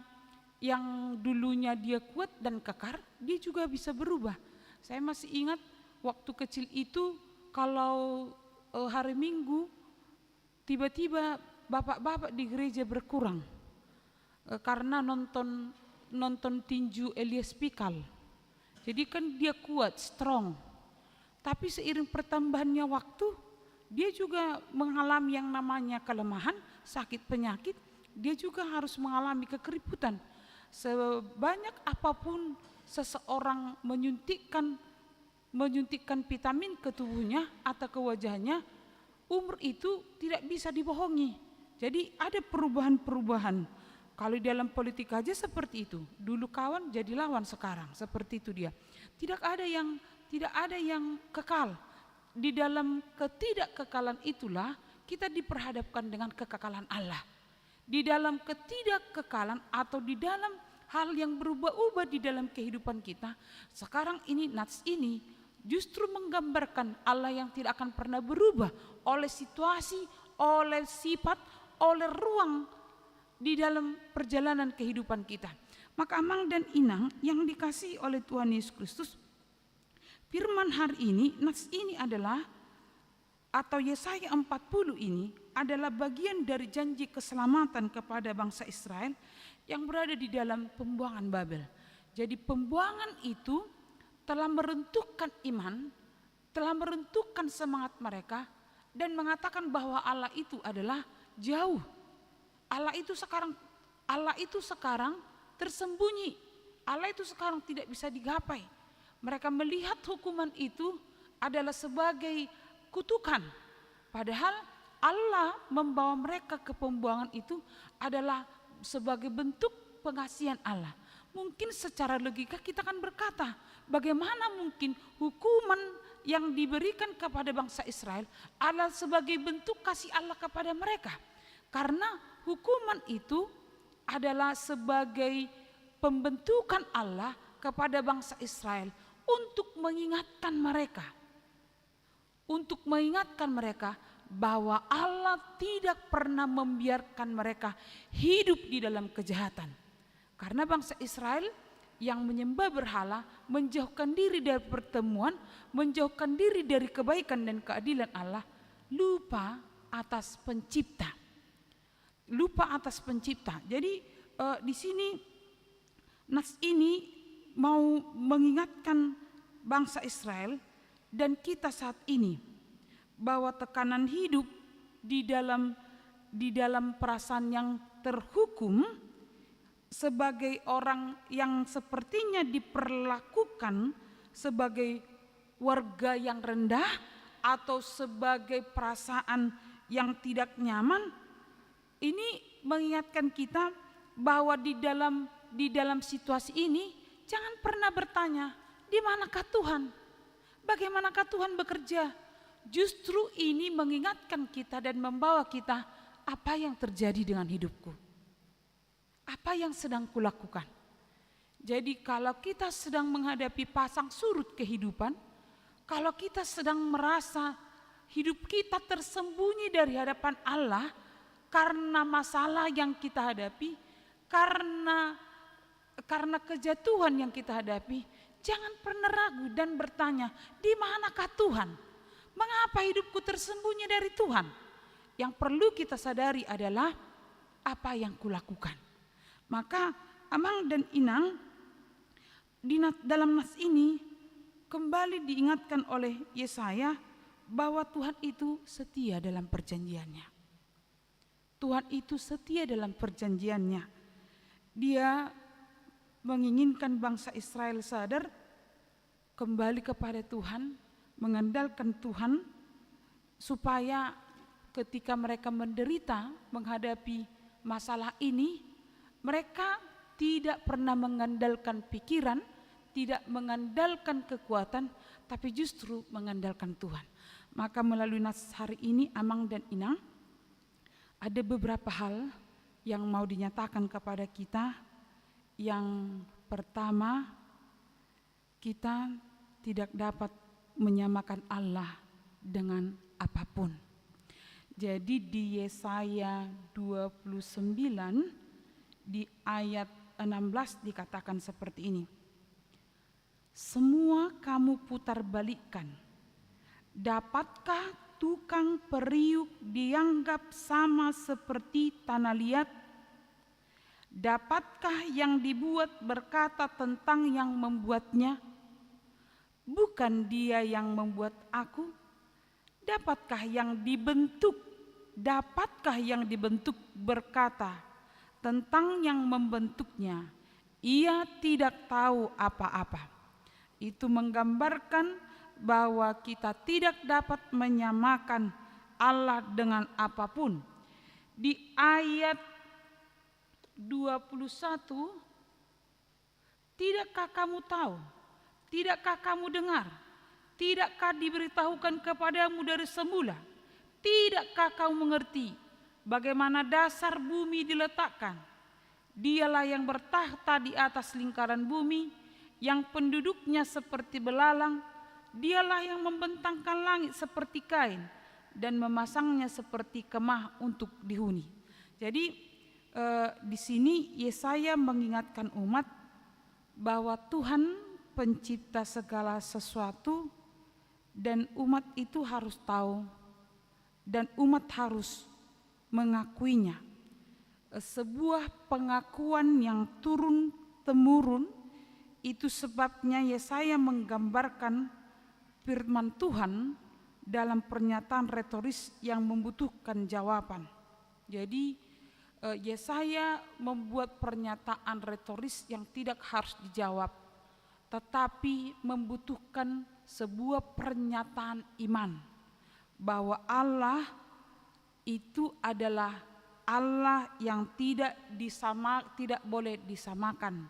dia kuat dan kekar, dia juga bisa berubah. Saya masih ingat waktu kecil itu kalau hari Minggu tiba-tiba bapak-bapak di gereja berkurang karena nonton tinju Elias Pikal. Jadi kan dia kuat, strong. Tapi seiring pertambahannya waktu, dia juga mengalami yang namanya kelemahan, sakit penyakit. Dia juga harus mengalami kekeriputan. Sebanyak apapun seseorang menyuntikkan vitamin ke tubuhnya atau ke wajahnya, umur itu tidak bisa dibohongi. Jadi ada perubahan-perubahan. Kalau di dalam politik aja seperti itu. Dulu kawan jadi lawan sekarang, seperti itu dia. Tidak ada yang kekal. Di dalam ketidakkekalan itulah kita diperhadapkan dengan kekekalan Allah. Di dalam ketidakkekalan atau di dalam hal yang berubah-ubah di dalam kehidupan kita, sekarang ini nats ini justru menggambarkan Allah yang tidak akan pernah berubah oleh situasi, oleh sifat, oleh ruang di dalam perjalanan kehidupan kita. Maka Amang dan Inang yang dikasihi oleh Tuhan Yesus Kristus, firman hari ini, nats ini adalah atau Yesaya 40 ini adalah bagian dari janji keselamatan kepada bangsa Israel yang berada di dalam pembuangan Babel. Jadi pembuangan itu telah meruntuhkan iman, telah meruntuhkan semangat mereka dan mengatakan bahwa Allah itu adalah jauh. Allah itu sekarang tersembunyi. Allah itu sekarang tidak bisa digapai. Mereka melihat hukuman itu adalah sebagai kutukan. Padahal Allah membawa mereka ke pembuangan itu adalah sebagai bentuk pengasihan Allah. Mungkin secara logika kita akan berkata, bagaimana mungkin hukuman yang diberikan kepada bangsa Israel adalah sebagai bentuk kasih Allah kepada mereka. Karena hukuman itu adalah sebagai pembentukan Allah kepada bangsa Israel untuk mengingatkan mereka bahwa Allah tidak pernah membiarkan mereka hidup di dalam kejahatan. Karena bangsa Israel yang menyembah berhala, menjauhkan diri dari pertemuan, menjauhkan diri dari kebaikan dan keadilan Allah, lupa atas pencipta. Jadi di sini nas ini mau mengingatkan bangsa Israel dan kita saat ini bahwa tekanan hidup di dalam perasaan yang terhukum sebagai orang yang sepertinya diperlakukan sebagai warga yang rendah atau sebagai perasaan yang tidak nyaman. Ini mengingatkan kita bahwa di dalam situasi ini jangan pernah bertanya, di manakah Tuhan? Bagaimanakah Tuhan bekerja? Justru ini mengingatkan kita dan membawa kita, apa yang terjadi dengan hidupku? Apa yang sedang kulakukan? Jadi kalau kita sedang menghadapi pasang surut kehidupan, kalau kita sedang merasa hidup kita tersembunyi dari hadapan Allah, karena masalah yang kita hadapi, karena kejatuhan yang kita hadapi, jangan pernah ragu dan bertanya, di manakah Tuhan? Mengapa hidupku tersembunyi dari Tuhan? Yang perlu kita sadari adalah apa yang kulakukan. Maka Amang dan Inang dalam nas ini kembali diingatkan oleh Yesaya bahwa Tuhan itu setia dalam perjanjiannya. Tuhan itu setia dalam perjanjiannya. Dia menginginkan bangsa Israel sadar kembali kepada Tuhan, mengandalkan Tuhan, supaya ketika mereka menderita menghadapi masalah ini, mereka tidak pernah mengandalkan pikiran, tidak mengandalkan kekuatan, tapi justru mengandalkan Tuhan. Maka melalui nas hari ini, Amang dan Inang, ada beberapa hal yang mau dinyatakan kepada kita. Yang pertama, kita tidak dapat menyamakan Allah dengan apapun. Jadi di Yesaya 29 di ayat 16 dikatakan seperti ini. Semua kamu putar balikkan. Dapatkah tukang periuk dianggap sama seperti tanah liat? Dapatkah yang dibuat berkata tentang yang membuatnya, bukan dia yang membuat aku? Dapatkah yang dibentuk berkata tentang yang membentuknya, ia tidak tahu apa-apa? Itu menggambarkan bahwa kita tidak dapat menyamakan Allah dengan apapun. Di ayat 21, tidakkah kamu tahu? Tidakkah kamu dengar? Tidakkah diberitahukan kepadamu dari semula? Tidakkah kamu mengerti bagaimana dasar bumi diletakkan? Dialah yang bertahta di atas lingkaran bumi, yang penduduknya seperti belalang. Dialah yang membentangkan langit seperti kain dan memasangnya seperti kemah untuk dihuni. Jadi di sini Yesaya mengingatkan umat bahwa Tuhan pencipta segala sesuatu, dan umat itu harus tahu dan umat harus mengakuinya. Sebuah pengakuan yang turun-temurun. Itu sebabnya Yesaya menggambarkan firman Tuhan dalam pernyataan retoris yang membutuhkan jawaban. Jadi Yesaya membuat pernyataan retoris yang tidak harus dijawab, tetapi membutuhkan sebuah pernyataan iman bahwa Allah itu adalah Allah yang tidak boleh disamakan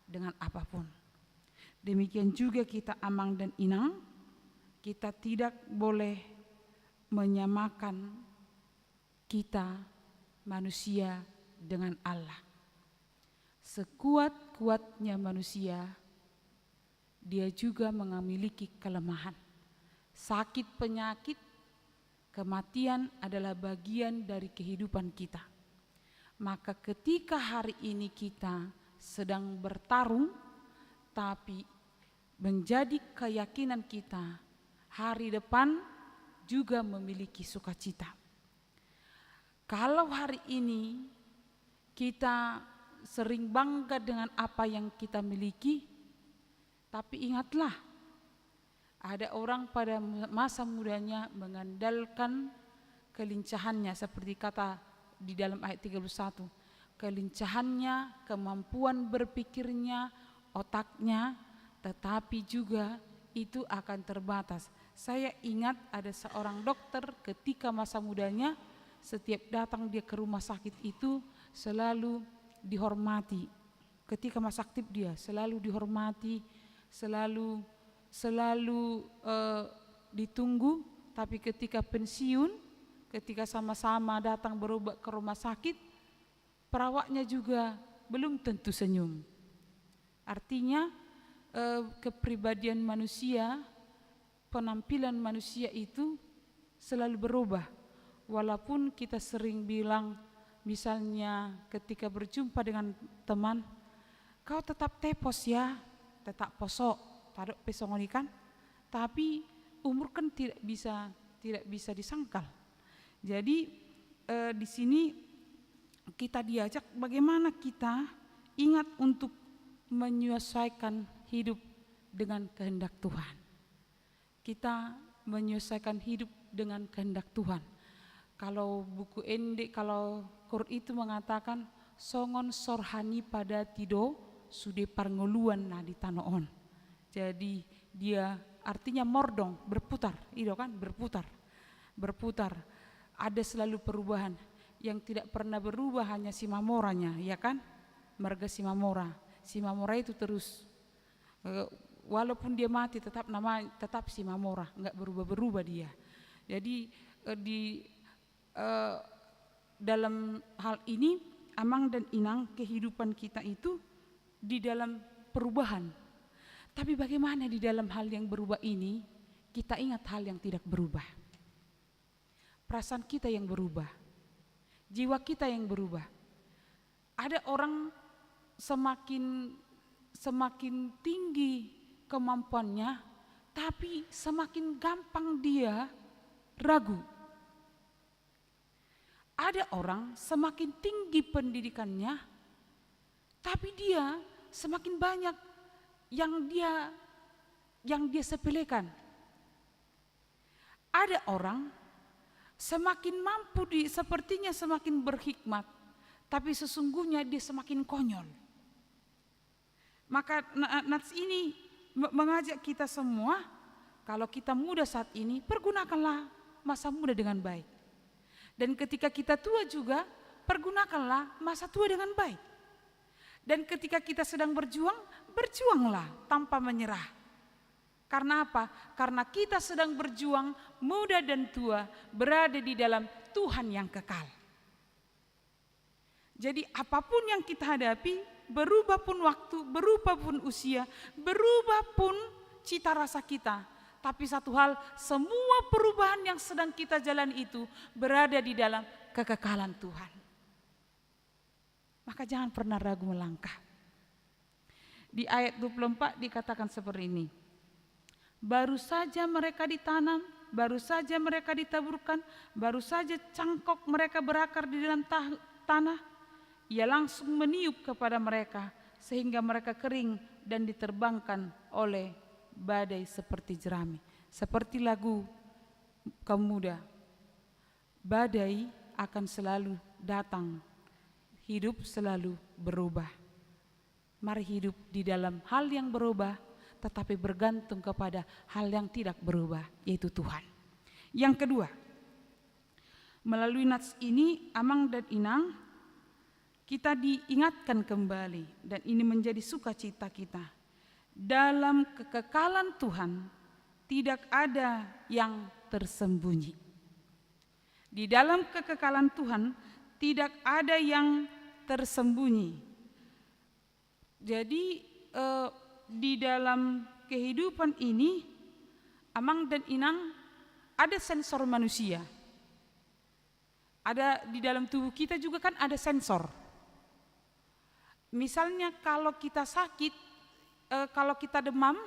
dengan apapun. Demikian juga kita Amang dan Inang, kita tidak boleh menyamakan kita manusia dengan Allah. Sekuat-kuatnya manusia, dia juga memiliki kelemahan. Sakit, penyakit, kematian adalah bagian dari kehidupan kita. Maka ketika hari ini kita sedang bertarung, tapi menjadi keyakinan kita, hari depan juga memiliki sukacita. Kalau hari ini kita sering bangga dengan apa yang kita miliki, tapi ingatlah, ada orang pada masa mudanya mengandalkan kelincahannya, seperti kata di dalam ayat 31, kelincahannya, kemampuan berpikirnya, otaknya, tetapi juga itu akan terbatas. Saya ingat ada seorang dokter ketika masa mudanya, setiap datang dia ke rumah sakit itu selalu dihormati. Ketika masa aktif dia selalu dihormati, selalu ditunggu. Tapi ketika pensiun, ketika sama-sama datang berobat ke rumah sakit, perawatnya juga belum tentu senyum. Artinya kepribadian manusia, penampilan manusia itu selalu berubah. Walaupun kita sering bilang, misalnya ketika berjumpa dengan teman, kau tetap tepos ya, tetap posok, taruh pesongoni kan, tapi umur kan tidak bisa disangkal. Jadi di sini kita diajak bagaimana kita ingat untuk menyesuaikan hidup dengan kehendak Tuhan. Kita menyesuaikan hidup dengan kehendak Tuhan. Kalau buku Ende, kalau Quran itu mengatakan songon sorhani pada tido sude parngoluan na di tanoon. Jadi dia artinya mordong, berputar, itu kan berputar. Ada selalu perubahan. Yang tidak pernah berubah hanya Simamoranya, ya kan? Marga Simamora. Simamora itu terus, walaupun dia mati tetap Simamora, enggak berubah dia. Jadi dalam hal ini Amang dan Inang, kehidupan kita itu di dalam perubahan. Tapi bagaimana di dalam hal yang berubah ini kita ingat hal yang tidak berubah. Perasaan kita yang berubah, jiwa kita yang berubah. Ada orang semakin tinggi kemampuannya, tapi semakin gampang dia ragu. Ada orang semakin tinggi pendidikannya, tapi dia semakin banyak yang dia sepelekan. Ada orang semakin mampu, sepertinya semakin berhikmat, tapi sesungguhnya dia semakin konyol. Maka nats ini mengajak kita semua, kalau kita muda saat ini, pergunakanlah masa muda dengan baik. Dan ketika kita tua juga, pergunakanlah masa tua dengan baik. Dan ketika kita sedang berjuang, berjuanglah tanpa menyerah. Karena apa? Karena kita sedang berjuang, muda dan tua, berada di dalam Tuhan yang kekal. Jadi apapun yang kita hadapi, berubah pun waktu, berubah pun usia, berubah pun cita rasa kita, tapi satu hal, semua perubahan yang sedang kita jalani itu berada di dalam kekekalan Tuhan. Maka jangan pernah ragu melangkah. Di ayat 24 dikatakan seperti ini. Baru saja mereka ditanam, baru saja mereka ditaburkan, baru saja cangkok mereka berakar di dalam tanah, ia langsung meniup kepada mereka sehingga mereka kering dan diterbangkan oleh badai seperti jerami. Seperti lagu kaum muda, badai akan selalu datang, hidup selalu berubah. Mari hidup di dalam hal yang berubah, tetapi bergantung kepada hal yang tidak berubah, yaitu Tuhan. Yang kedua, melalui nats ini, Amang dan Inang, kita diingatkan kembali, dan ini menjadi sukacita kita. Dalam kekekalan Tuhan tidak ada yang tersembunyi. Di dalam kekekalan Tuhan tidak ada yang tersembunyi. Jadi di dalam kehidupan ini, Amang dan Inang, ada sensor manusia. Ada di dalam tubuh kita juga kan ada sensor. Misalnya kalau kita sakit, kalau kita demam,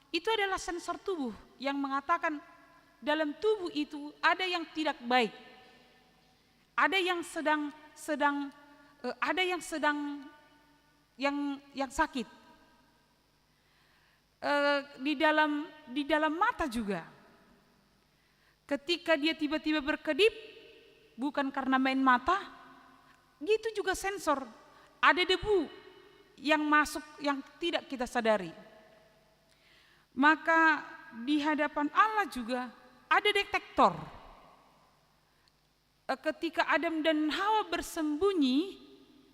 itu adalah sensor tubuh yang mengatakan dalam tubuh itu ada yang tidak baik, ada yang yang sakit. Di dalam mata juga, ketika dia tiba-tiba berkedip, bukan karena main mata, itu juga sensor, ada debu yang masuk yang tidak kita sadari. Maka di hadapan Allah juga ada detektor. Ketika Adam dan Hawa bersembunyi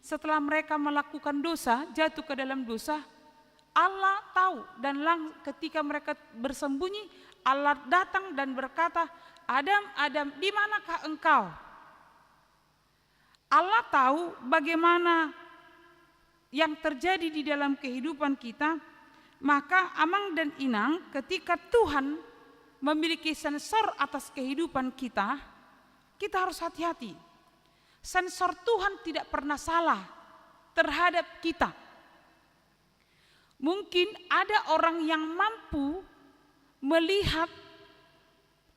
setelah mereka melakukan dosa, jatuh ke dalam dosa, Allah tahu, dan ketika mereka bersembunyi, Allah datang dan berkata, Adam, Adam, di manakah engkau? Allah tahu bagaimana yang terjadi di dalam kehidupan kita. Maka Amang dan Inang, ketika Tuhan memiliki sensor atas kehidupan kita, kita harus hati-hati. Sensor Tuhan tidak pernah salah terhadap kita. Mungkin ada orang yang mampu melihat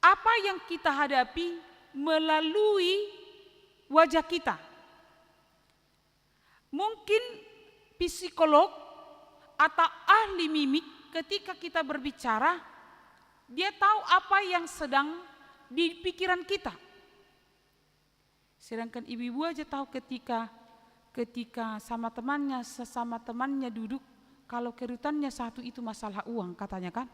apa yang kita hadapi melalui wajah kita. Mungkin psikolog atau ahli mimik ketika kita berbicara, dia tahu apa yang sedang di pikiran kita. Sedangkan ibu-ibu aja tahu ketika sesama temannya duduk, kalau kerutannya satu itu masalah uang katanya kan.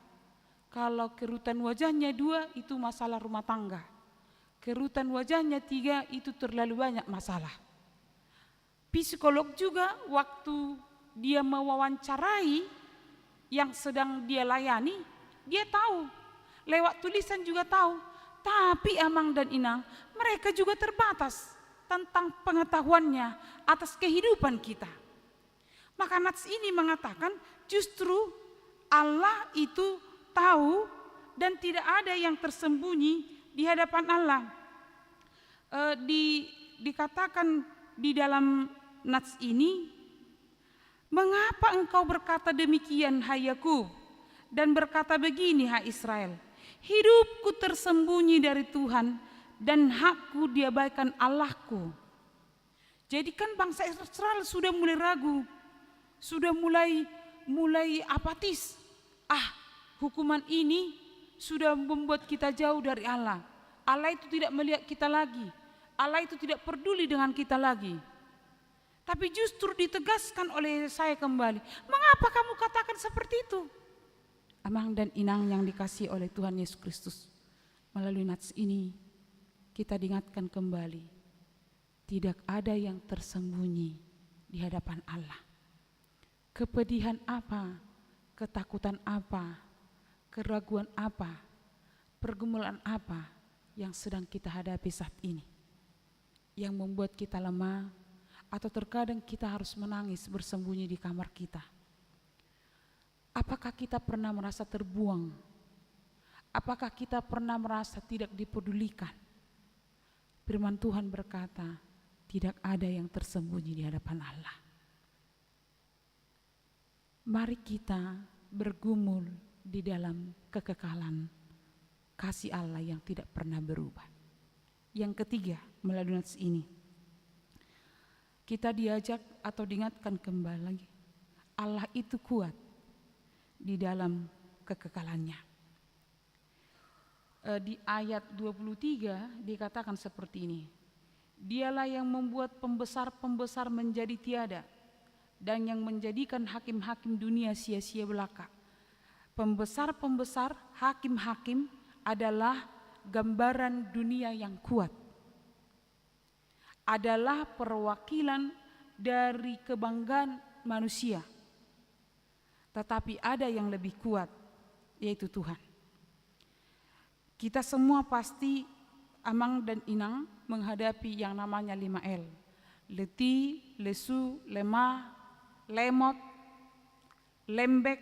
Kalau kerutan wajahnya 2 itu masalah rumah tangga. Kerutan wajahnya 3 itu terlalu banyak masalah. Psikolog juga waktu dia mewawancarai yang sedang dia layani, dia tahu. Lewat tulisan juga tahu. Tapi Amang dan Inang, mereka juga terbatas tentang pengetahuannya atas kehidupan kita. Maka nats ini mengatakan justru Allah itu tahu dan tidak ada yang tersembunyi di hadapan Allah. Dikatakan di dalam nats ini, mengapa engkau berkata demikian, hai Yakub, dan berkata begini, hai Israel? hidupku tersembunyi dari Tuhan dan hakku diabaikan Allahku. Jadi kan bangsa Israel sudah mulai ragu, sudah mulai apatis. Hukuman ini sudah membuat kita jauh dari Allah. Allah itu tidak melihat kita lagi. Allah itu tidak peduli dengan kita lagi. Tapi justru ditegaskan oleh saya kembali. Mengapa kamu katakan seperti itu? Amang dan inang yang dikasihi oleh Tuhan Yesus Kristus, melalui nats ini kita diingatkan kembali, tidak ada yang tersembunyi di hadapan Allah. Kepedihan apa, ketakutan apa, keraguan apa, pergumulan apa yang sedang kita hadapi saat ini, yang membuat kita lemah, atau terkadang kita harus menangis bersembunyi di kamar kita. Apakah kita pernah merasa terbuang? Apakah kita pernah merasa tidak dipedulikan? Firman Tuhan berkata, tidak ada yang tersembunyi di hadapan Allah. Mari kita bergumul di dalam kekekalan kasih Allah yang tidak pernah berubah. Yang ketiga, melalui nats ini, kita diajak atau diingatkan kembali lagi, Allah itu kuat di dalam kekekalannya. Di ayat 23 dikatakan seperti ini, dialah yang membuat pembesar-pembesar menjadi tiada dan yang menjadikan hakim-hakim dunia sia-sia belaka. Pembesar-pembesar, hakim-hakim adalah gambaran dunia yang kuat, adalah perwakilan dari kebanggaan manusia. Tetapi ada yang lebih kuat, yaitu Tuhan. Kita semua pasti, amang dan inang, menghadapi yang namanya 5L. Letih, lesu, lemah, lemot, lembek,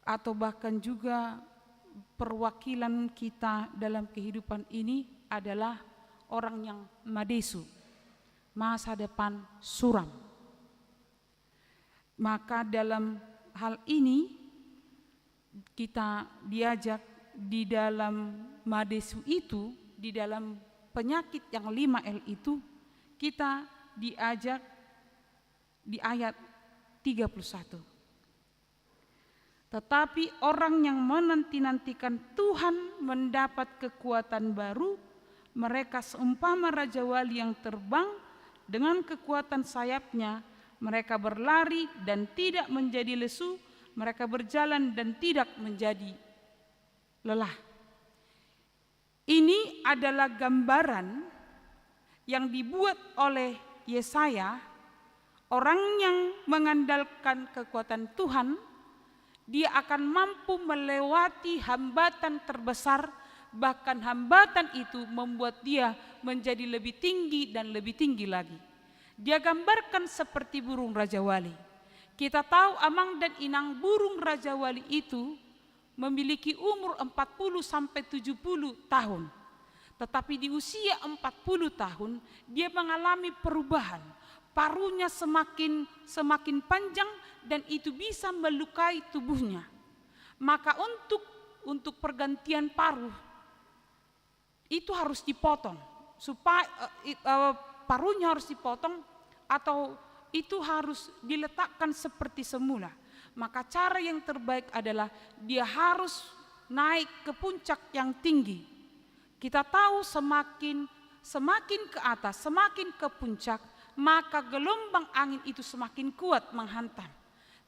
atau bahkan juga perwakilan kita dalam kehidupan ini adalah orang yang madesu, masa depan suram. Maka dalam hal ini kita diajak di dalam madesu itu, di dalam penyakit yang 5L itu, kita diajak di ayat 31. Tetapi orang yang menanti-nantikan Tuhan mendapat kekuatan baru, mereka seumpama raja wali yang terbang dengan kekuatan sayapnya. Mereka berlari dan tidak menjadi lesu, mereka berjalan dan tidak menjadi lelah. Ini adalah gambaran yang dibuat oleh Yesaya, orang yang mengandalkan kekuatan Tuhan, dia akan mampu melewati hambatan terbesar, bahkan hambatan itu membuat dia menjadi lebih tinggi dan lebih tinggi lagi. Dia gambarkan seperti burung Raja Wali. Kita tahu amang dan inang burung Raja Wali itu memiliki umur 40 sampai 70 tahun. Tetapi di usia 40 tahun dia mengalami perubahan. Paruhnya semakin panjang dan itu bisa melukai tubuhnya. Maka untuk pergantian paruh itu harus dipotong, supaya paruhnya harus dipotong atau itu harus diletakkan seperti semula. Maka cara yang terbaik adalah dia harus naik ke puncak yang tinggi. Kita tahu semakin ke atas, semakin ke puncak, maka gelombang angin itu semakin kuat menghantam.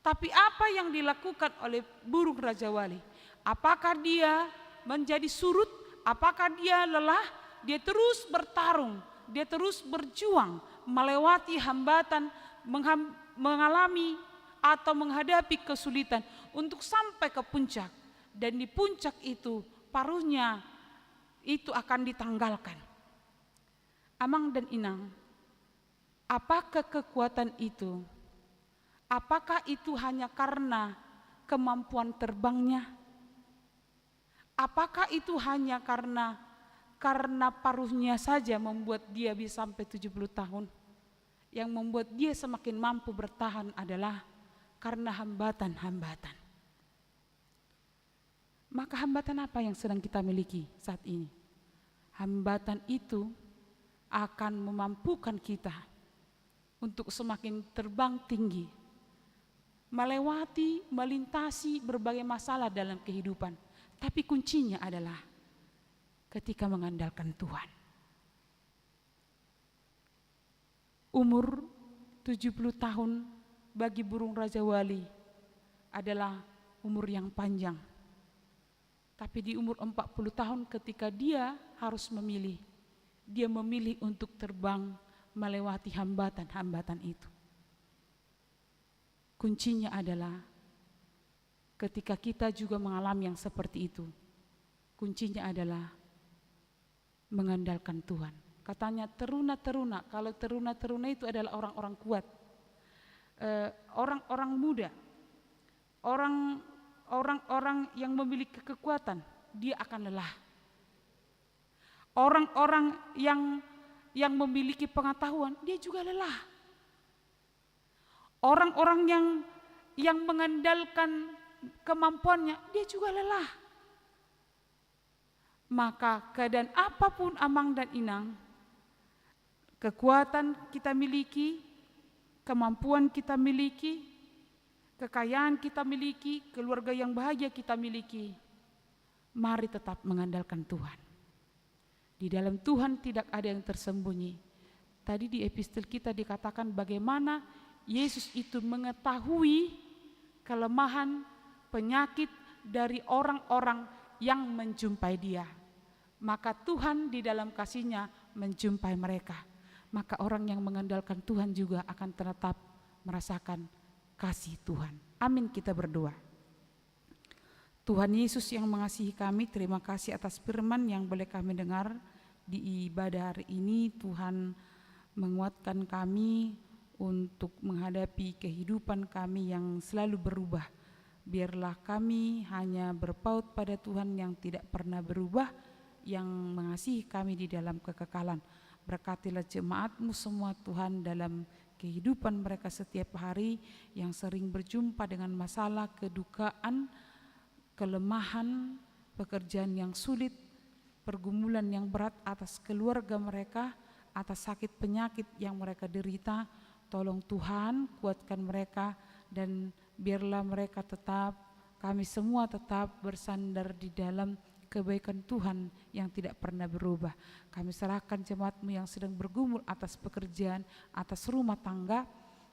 Tapi apa yang dilakukan oleh burung Raja Wali? Apakah dia menjadi surut? Apakah dia lelah? Dia terus bertarung, dia terus berjuang melewati hambatan, mengalami atau menghadapi kesulitan untuk sampai ke puncak. Dan di puncak itu paruhnya itu akan ditanggalkan. Amang dan inang, apakah kekuatan itu? Apakah itu hanya karena kemampuan terbangnya? Apakah itu hanya karena paruhnya saja membuat dia bisa sampai 70 tahun? Yang membuat dia semakin mampu bertahan adalah karena hambatan-hambatan. Maka hambatan apa yang sedang kita miliki saat ini? Hambatan itu akan memampukan kita untuk semakin terbang tinggi, melewati, melintasi berbagai masalah dalam kehidupan. Tapi kuncinya adalah ketika mengandalkan Tuhan. Umur 70 tahun bagi burung Raja Wali adalah umur yang panjang. Tapi di umur 40 tahun ketika dia harus memilih, dia memilih untuk terbang melewati hambatan-hambatan itu. Kuncinya adalah ketika kita juga mengalami yang seperti itu, kuncinya adalah mengandalkan Tuhan. Katanya teruna-teruna, kalau teruna-teruna itu adalah orang-orang kuat, orang-orang muda, orang-orang yang memiliki kekuatan, dia akan lelah. Orang-orang yang memiliki pengetahuan, dia juga lelah. Orang-orang yang mengandalkan kemampuannya, dia juga lelah. Maka keadaan apapun amang dan inang, kekuatan kita miliki, kemampuan kita miliki, kekayaan kita miliki, keluarga yang bahagia kita miliki, mari tetap mengandalkan Tuhan. Di dalam Tuhan tidak ada yang tersembunyi. Tadi di epistel kita dikatakan bagaimana Yesus itu mengetahui kelemahan, penyakit dari orang-orang yang menjumpai dia. Maka Tuhan di dalam kasih-Nya menjumpai mereka. Maka orang yang mengandalkan Tuhan juga akan tetap merasakan kasih Tuhan. Amin, kita berdoa. Tuhan Yesus yang mengasihi kami, terima kasih atas firman yang boleh kami dengar di ibadah hari ini. Tuhan menguatkan kami untuk menghadapi kehidupan kami yang selalu berubah. Biarlah kami hanya berpaut pada Tuhan yang tidak pernah berubah, yang mengasihi kami di dalam kekekalan. Berkatilah jemaat-Mu semua Tuhan dalam kehidupan mereka setiap hari yang sering berjumpa dengan masalah, kedukaan, kelemahan, pekerjaan yang sulit, pergumulan yang berat atas keluarga mereka, atas sakit penyakit yang mereka derita. Tolong Tuhan kuatkan mereka dan biarlah mereka tetap, kami semua tetap bersandar di dalam kebaikan Tuhan yang tidak pernah berubah. Kami serahkan jemaat-Mu yang sedang bergumul atas pekerjaan, atas rumah tangga,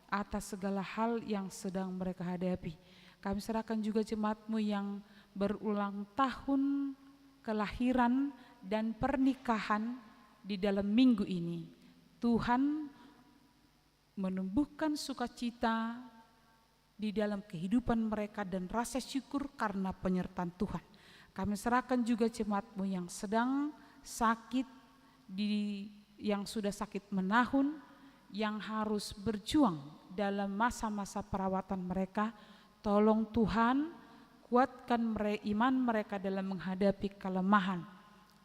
atas segala hal yang sedang mereka hadapi. Kami serahkan juga jemaat-Mu yang berulang tahun kelahiran dan pernikahan di dalam minggu ini. Tuhan menumbuhkan sukacita di dalam kehidupan mereka dan rasa syukur karena penyertaan Tuhan. Kami serahkan juga jemaat-Mu yang sedang sakit, yang sudah sakit menahun, yang harus berjuang dalam masa-masa perawatan mereka. Tolong Tuhan kuatkan iman mereka dalam menghadapi kelemahan,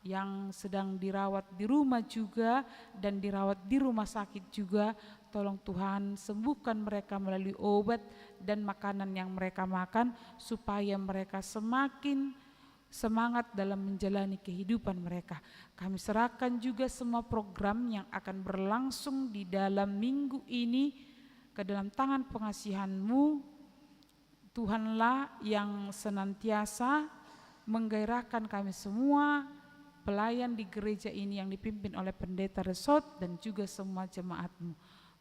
yang sedang dirawat di rumah juga dan dirawat di rumah sakit juga. Tolong Tuhan sembuhkan mereka melalui obat dan makanan yang mereka makan, supaya mereka semakin semangat dalam menjalani kehidupan mereka. Kami serahkan juga semua program yang akan berlangsung di dalam minggu ini ke dalam tangan pengasihan-Mu. Tuhanlah yang senantiasa menggairahkan kami semua pelayan di gereja ini yang dipimpin oleh Pendeta Resort dan juga semua jemaat-Mu.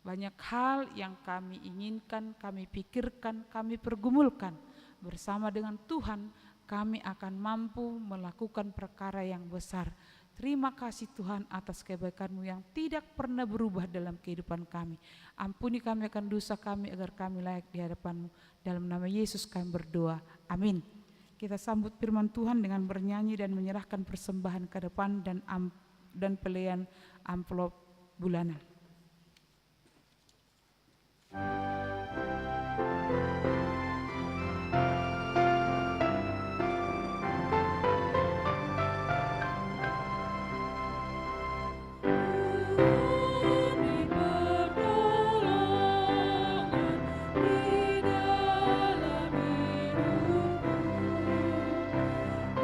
Banyak hal yang kami inginkan, kami pikirkan, kami pergumulkan. Bersama dengan Tuhan kami akan mampu melakukan perkara yang besar. Terima kasih Tuhan atas kebaikan-Mu yang tidak pernah berubah dalam kehidupan kami. Ampuni kami akan dosa kami agar kami layak di hadapan-Mu. Dalam nama Yesus kami berdoa. Amin. Kita sambut firman Tuhan dengan bernyanyi dan menyerahkan persembahan ke depan dan pelayan amplop bulanan. Di dalam hidupku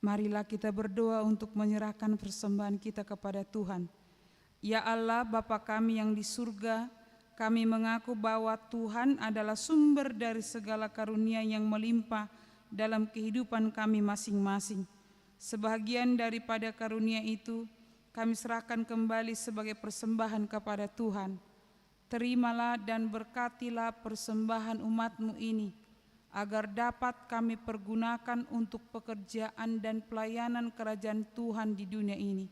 Marilah kita berdoa untuk menyerahkan persembahan kita kepada Tuhan. Ya Allah, Bapa kami yang di surga, kami mengaku bahwa Tuhan adalah sumber dari segala karunia yang melimpah dalam kehidupan kami masing-masing. Sebahagian daripada karunia itu, kami serahkan kembali sebagai persembahan kepada Tuhan. Terimalah dan berkatilah persembahan umat-Mu ini, agar dapat kami pergunakan untuk pekerjaan dan pelayanan kerajaan Tuhan di dunia ini.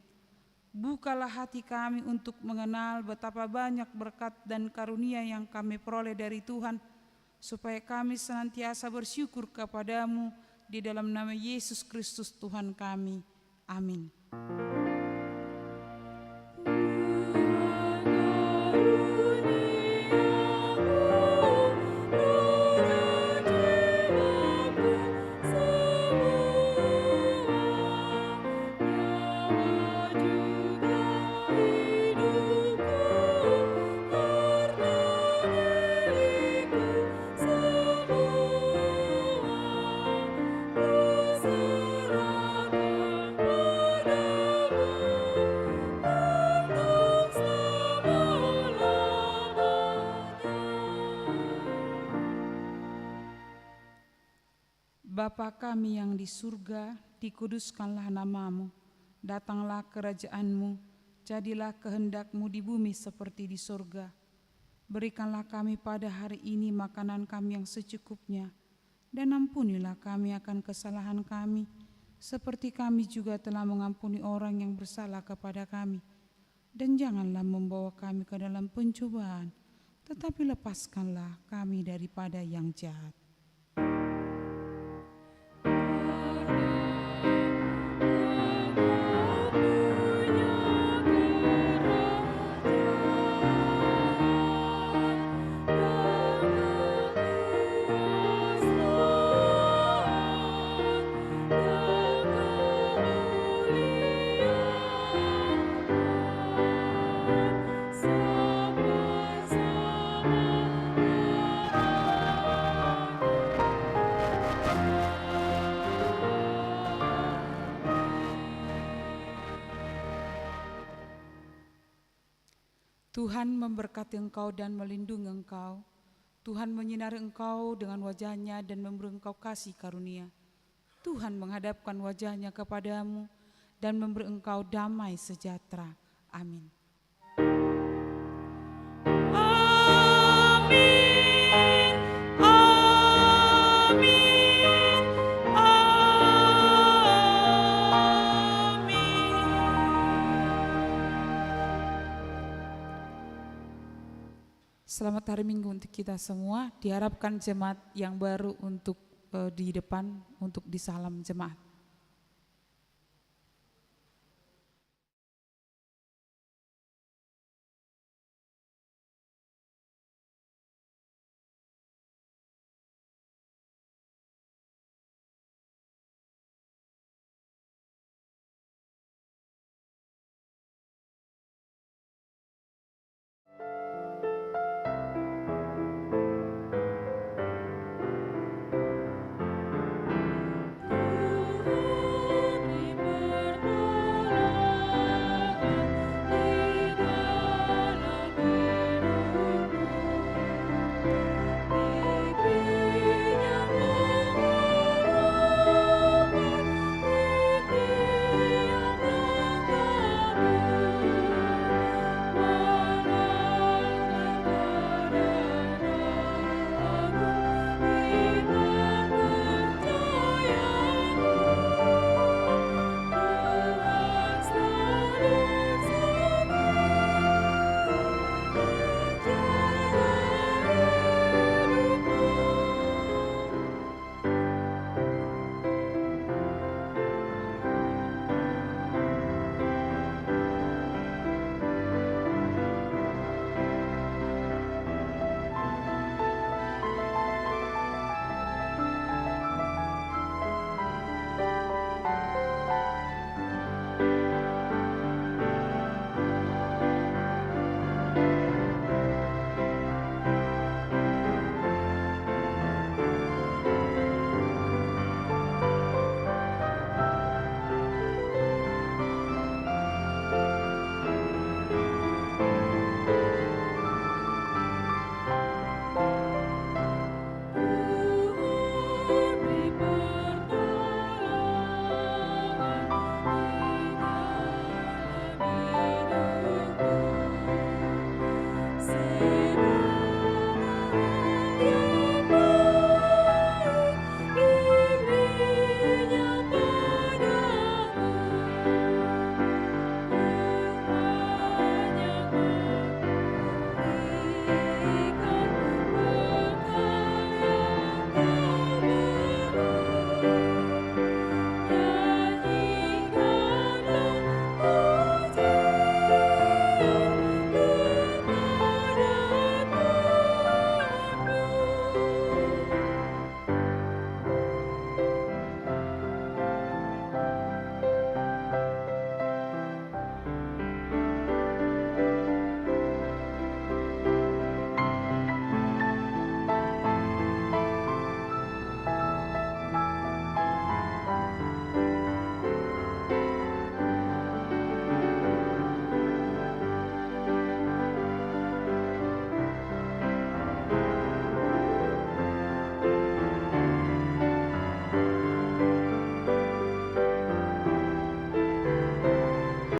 Bukalah hati kami untuk mengenal betapa banyak berkat dan karunia yang kami peroleh dari Tuhan, supaya kami senantiasa bersyukur kepadamu di dalam nama Yesus Kristus Tuhan kami. Amin. Bapa kami yang di surga, dikuduskanlah nama-Mu, datanglah kerajaan-Mu, jadilah kehendak-Mu di bumi seperti di surga. Berikanlah kami pada hari ini makanan kami yang secukupnya, dan ampunilah kami akan kesalahan kami, seperti kami juga telah mengampuni orang yang bersalah kepada kami. Dan janganlah membawa kami ke dalam pencobaan, tetapi lepaskanlah kami daripada yang jahat. Tuhan memberkati engkau dan melindungi engkau. Tuhan menyinari engkau dengan wajah-Nya dan memberi engkau kasih karunia. Tuhan menghadapkan wajah-Nya kepadamu dan memberi engkau damai sejahtera. Amin. Amin, amin, selamat hari Minggu untuk kita semua. Diharapkan jemaat yang baru untuk di depan untuk di salam jemaat.